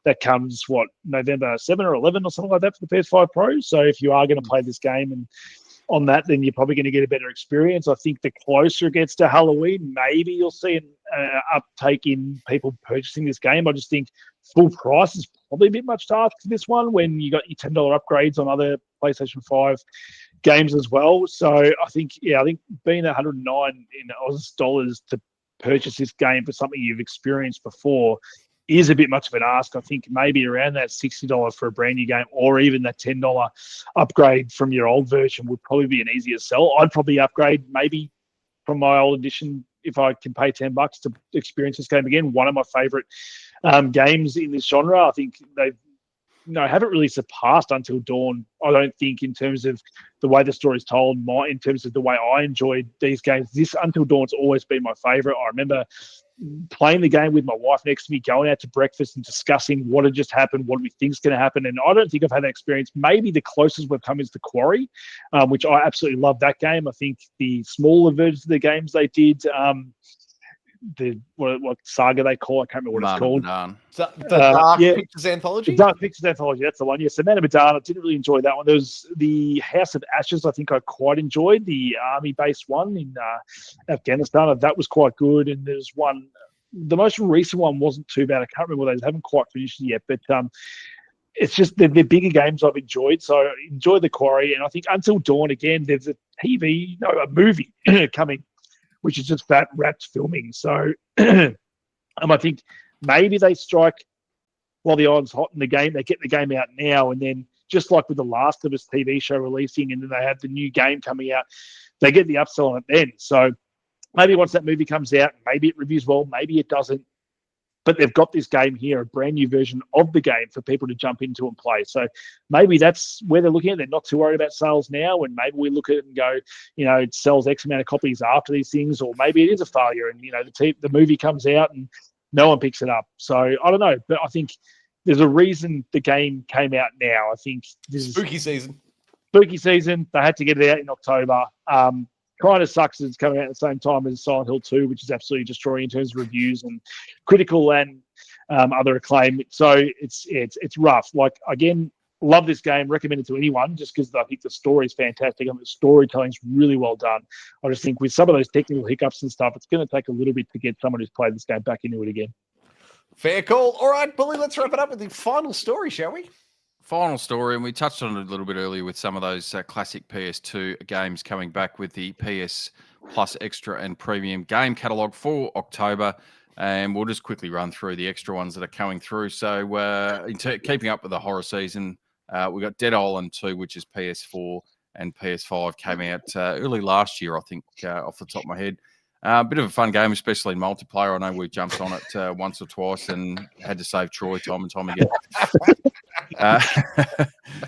that comes, November 7 or 11 or something like that for the PS5 Pro. So if you are going to play this game and on that, then you're probably going to get a better experience. I think the closer it gets to Halloween, maybe you'll see an uptake in people purchasing this game. I just think full price is probably a bit much to ask for this one when you got your $10 upgrades on other PlayStation 5 games as well. So I think being $109 in Oz dollars to purchase this game for something you've experienced before is a bit much of an ask. I think maybe around that $60 for a brand new game, or even that $10 upgrade from your old version would probably be an easier sell. I'd probably upgrade maybe from my old edition if I can pay $10 to experience this game again. One of my favorite games in this genre. I think they've haven't really surpassed Until Dawn, I don't think, in terms of the way the story's told, in terms of the way I enjoyed these games. This Until Dawn's always been my favorite. I remember playing the game with my wife next to me, going out to breakfast and discussing what had just happened, what we think's going to happen. And I don't think I've had that experience. Maybe the closest we've come is The Quarry, which I absolutely love that game. I think the smaller versions of the games they did, what saga they call, I can't remember what it's called. The Dark Pictures Anthology? The Dark Pictures Anthology, that's the one. Yes, the Man of Medan, I didn't really enjoy that one. There was the House of Ashes, I think I quite enjoyed, the army-based one in Afghanistan. That was quite good. And there's one, the most recent one wasn't too bad. I can't remember those. I haven't quite finished it yet, but it's just they're bigger games I've enjoyed. So I enjoyed The Quarry. And I think Until Dawn, again, there's a movie coming, which is just that wrapped filming. So I think maybe they strike while the iron's hot in the game. They get the game out now, and then just like with the Last of Us TV show releasing, and then they have the new game coming out, they get the upsell on it then. So maybe once that movie comes out, maybe it reviews well, maybe it doesn't. But they've got this game here, a brand new version of the game for people to jump into and play. So maybe that's where they're looking at. They're not too worried about sales now. And maybe we look at it and go, it sells X amount of copies after these things, or maybe it is a failure. And, the movie comes out and no one picks it up. So I don't know. But I think there's a reason the game came out now. I think this is spooky season. They had to get it out in October. Kind of sucks that it's coming out at the same time as Silent Hill 2, which is absolutely destroying in terms of reviews and critical and other acclaim. So it's rough. Like, again, love this game, recommend it to anyone just because I think the story is fantastic and the storytelling's really well done. I just think with some of those technical hiccups and stuff, it's going to take a little bit to get someone who's played this game back into it again. Fair call. All right, Bully, let's wrap it up with the final story, shall we? Final story, and we touched on it a little bit earlier with some of those classic PS2 games coming back with the PS Plus Extra and Premium game catalogue for October. and we'll just quickly run through the extra ones that are coming through. So, keeping up with the horror season, we got Dead Island 2, which is PS4 and PS5, came out early last year, I think, off the top of my head. A bit of a fun game, especially in multiplayer. I know we jumped on it once or twice and had to save Troy time and time again.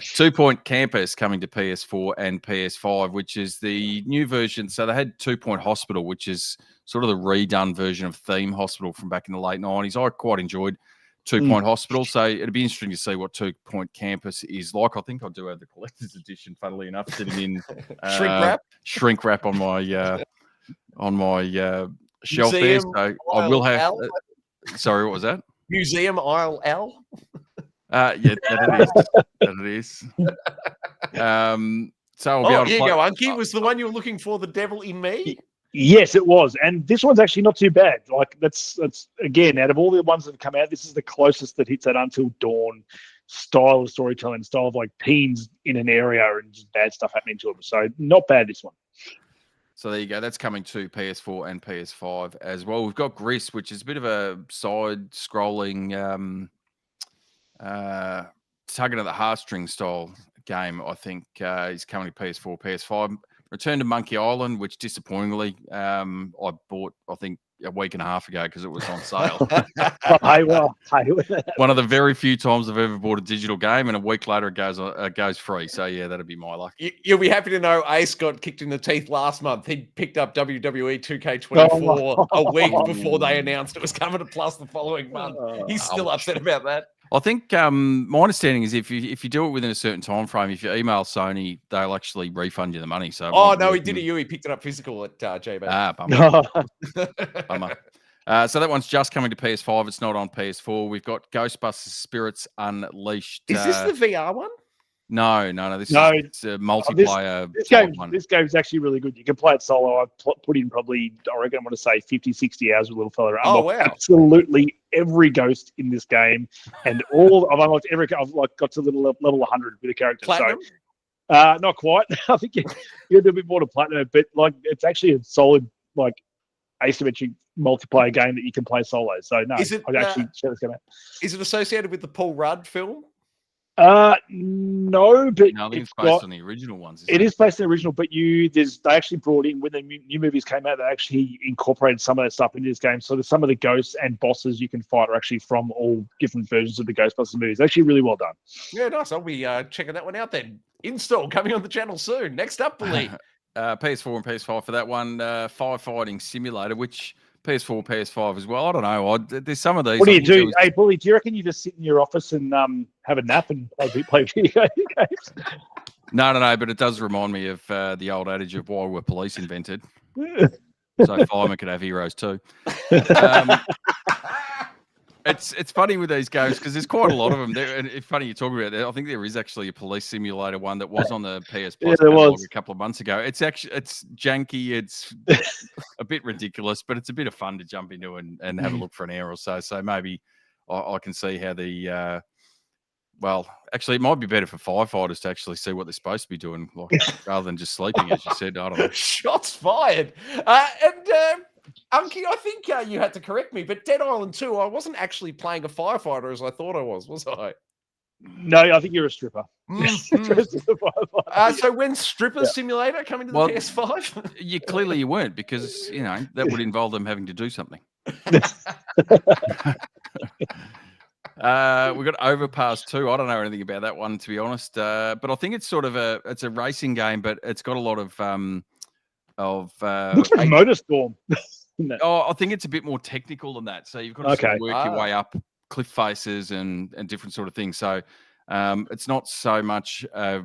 2 Point Campus coming to PS4 and PS5, which is the new version. So they had 2 Point Hospital, which is sort of the redone version of Theme Hospital from back in the late 90s. I quite enjoyed 2 Point Hospital, so it'd be interesting to see what 2 Point Campus is like. I think I do have the collector's edition, funnily enough, sitting in shrink wrap on my shelf there. So I will have. Sorry, what was that? Museum Aisle L. Yeah, that it is. So I'll be able to here play. you go, Unky. Was the one you were looking for the Devil in Me? Yes, it was, and this one's actually not too bad. Like that's again, out of all the ones that have come out, this is the closest that hits that Until Dawn style of storytelling, style of like teens in an area and just bad stuff happening to them. So not bad, this one. So there you go. That's coming to PS4 and PS5 as well. We've got Gris, which is a bit of a side-scrolling, tugging at the heartstring style game. I think is coming to PS4, PS5. Return to Monkey Island, which disappointingly I bought, I think, a week and a half ago because it was on sale. One of the very few times I've ever bought a digital game, and a week later it goes free. So yeah, that'd be my luck. You'll be happy to know Ace got kicked in the teeth last month. He picked up WWE 2K24 a week before they announced it was coming to Plus the following month. He's still upset about that. I think my understanding is if you do it within a certain time frame, if you email Sony, they'll actually refund you the money. So no, he did it. He picked it up physical at G.E.A. Bummer. Bummer. So that one's just coming to PS5. It's not on PS4. We've got Ghostbusters Spirits Unleashed. Is this the VR one? No. This is a multiplayer. This game's actually really good. You can play it solo. I've put in probably, I reckon, I want to say 50, 60 hours with a little fella. Oh, wow. Absolutely every ghost in this game, and I've unlocked every. I've got to level 100 with a character. Platinum? So, not quite. I think you do a bit more to platinum, but like it's actually a solid like asymmetric multiplayer game that you can play solo. So no, I'd actually share this game out. Is it associated with the Paul Rudd film? No, but I think it's based on the original ones. It is based on the original, but they actually brought in, when the new movies came out, they actually incorporated some of that stuff into this game. So some of the ghosts and bosses you can fight are actually from all different versions of the Ghostbusters movies. Actually really well done. Yeah, nice. I'll be checking that one out then. Install coming on the channel soon. Next up, Billy. PS4 and PS5 for that one. Firefighting Simulator, which PS4, PS5 as well. I don't know. There's some of these. What do you do? Hey, Bully, do you reckon you just sit in your office and have a nap and play video games? No, but it does remind me of the old adage of why were police invented. So firemen could have heroes too. It's funny with these games because there's quite a lot of them. And it's funny you're talking about that. I think there is actually a police simulator one that was on the PS Plus catalog a couple of months ago. It's janky. It's a bit ridiculous, but it's a bit of fun to jump into and have a look for an hour or so. So maybe I can see how the actually, it might be better for firefighters to actually see what they're supposed to be doing, rather than just sleeping, as you said. I don't know. Shots fired. Unky, I think you had to correct me, but Dead Island 2, I wasn't actually playing a firefighter as I thought I was I? No, I think you're a stripper. So when Stripper Simulator coming to the PS5? You weren't, because, that would involve them having to do something. We've got Overpass 2. I don't know anything about that one, to be honest. But I think it's sort of it's a racing game, but it's got a lot of looks like Motorstorm. I think it's a bit more technical than that. So you've got to sort of work your way up cliff faces and different sort of things. So it's not so much a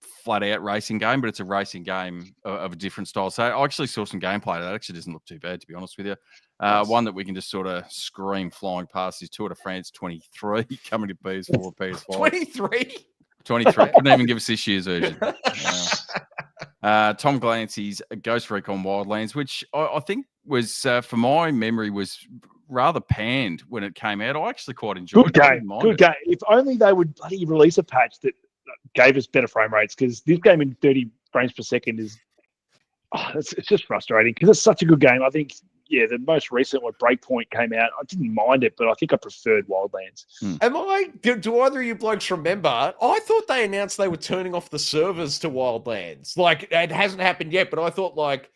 flat out racing game, but it's a racing game of a different style. So I actually saw some gameplay that actually doesn't look too bad, to be honest with you. One that we can just sort of scream flying past is Tour de France 23 coming to PS4, PS5. 23? Couldn't even give us this year's version. Tom Clancy's Ghost Recon Wildlands, which I think was, for my memory, was rather panned when it came out. I actually quite enjoyed it. Good game. If only they would bloody release a patch that gave us better frame rates, because this game in 30 frames per second is it's just frustrating, because it's such a good game. I think the most recent one, Breakpoint, came out. I didn't mind it, but I think I preferred Wildlands. Do either of you blokes remember? I thought they announced they were turning off the servers to Wildlands. Like, it hasn't happened yet, but I thought like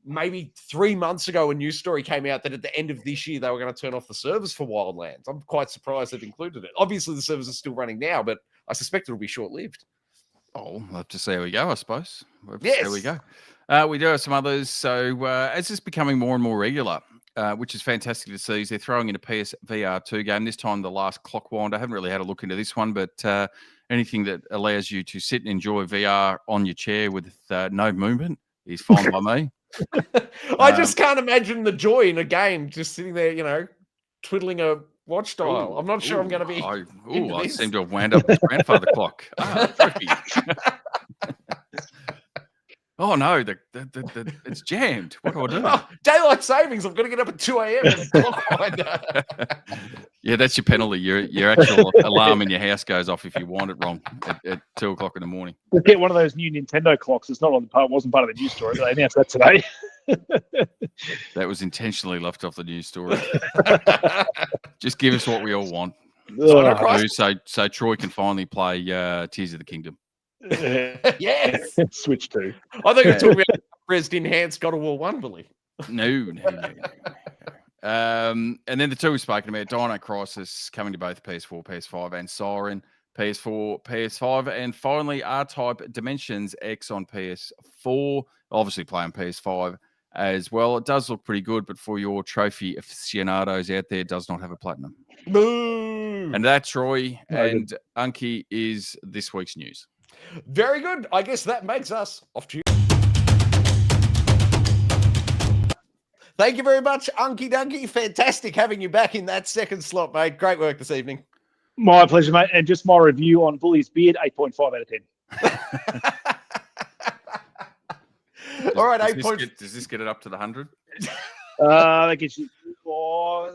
maybe 3 months ago a news story came out that at the end of this year they were going to turn off the servers for Wildlands. I'm quite surprised they've included it. Obviously, the servers are still running now, but I suspect it'll be short-lived. Oh, we'll have to see how we go, I suppose. Yes. There we go. We do have some others. So as it's becoming more and more regular, which is fantastic to see, is they're throwing in a PSVR 2 game. This time, the last Clockwind. I haven't really had a look into this one, but anything that allows you to sit and enjoy VR on your chair with no movement is fine by me. I just can't imagine the joy in a game just sitting there, twiddling a watch dial. I'm not sure I'm going to be. I seem to have wound up with grandfather clock. Trophy. Oh no, it's jammed. What do I do? Oh, daylight savings. I've got to get up at 2 a.m. Yeah, that's your penalty. Your actual alarm in your house goes off if you wind it wrong at 2 o'clock in the morning. We'll get one of those new Nintendo clocks. It's not on the part. Wasn't part of the news story, but they announced that today. That was intentionally left off the news story. Just give us what we all want. So Troy can finally play Tears of the Kingdom. Yes. Switch 2. I think we're talking about Resident Enhanced God of War 1, Billy. No. And then the two we've spoken about, Dino Crisis coming to both PS4, PS5, and Siren, PS4, PS5, and finally R-Type Dimensions X on PS4, obviously playing PS5 as well. It does look pretty good, but for your trophy aficionados out there, it does not have a platinum. Boo! And that's Troy, and Unky is this week's news. Very good. I guess that makes us off to you. Thank you very much, Unky Dunky. Fantastic having you back in that second slot, mate. Great work this evening. My pleasure, mate. And just my review on Bully's Beard, 8.5 out of 10. All right, does this get it up to the 100? That gets you.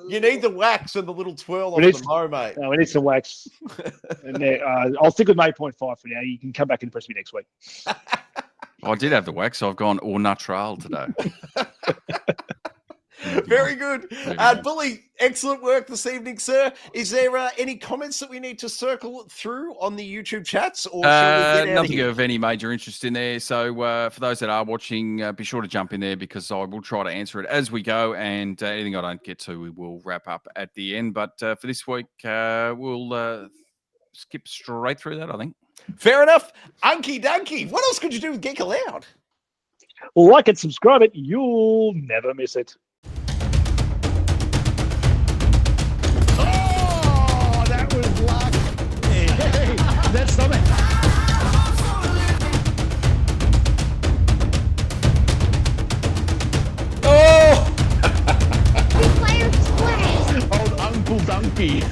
You need the wax and the little twirl on the mo, mate. No, we need some wax. And I'll stick with 8.5 for now. You can come back and impress me next week. I did have the wax, so I've gone au natural today. Very good. Bully, excellent work this evening, sir. Is there any comments that we need to circle through on the YouTube chats? Or nothing of any major interest in there. So for those that are watching, be sure to jump in there because I will try to answer it as we go. And anything I don't get to, we will wrap up at the end. But for this week, we'll skip straight through that, I think. Fair enough. Unky Dunky, what else could you do with Geek Aloud? Well, like and subscribe it. You'll never miss it. That's something. Oh! Two players play. Old Uncle Donkey.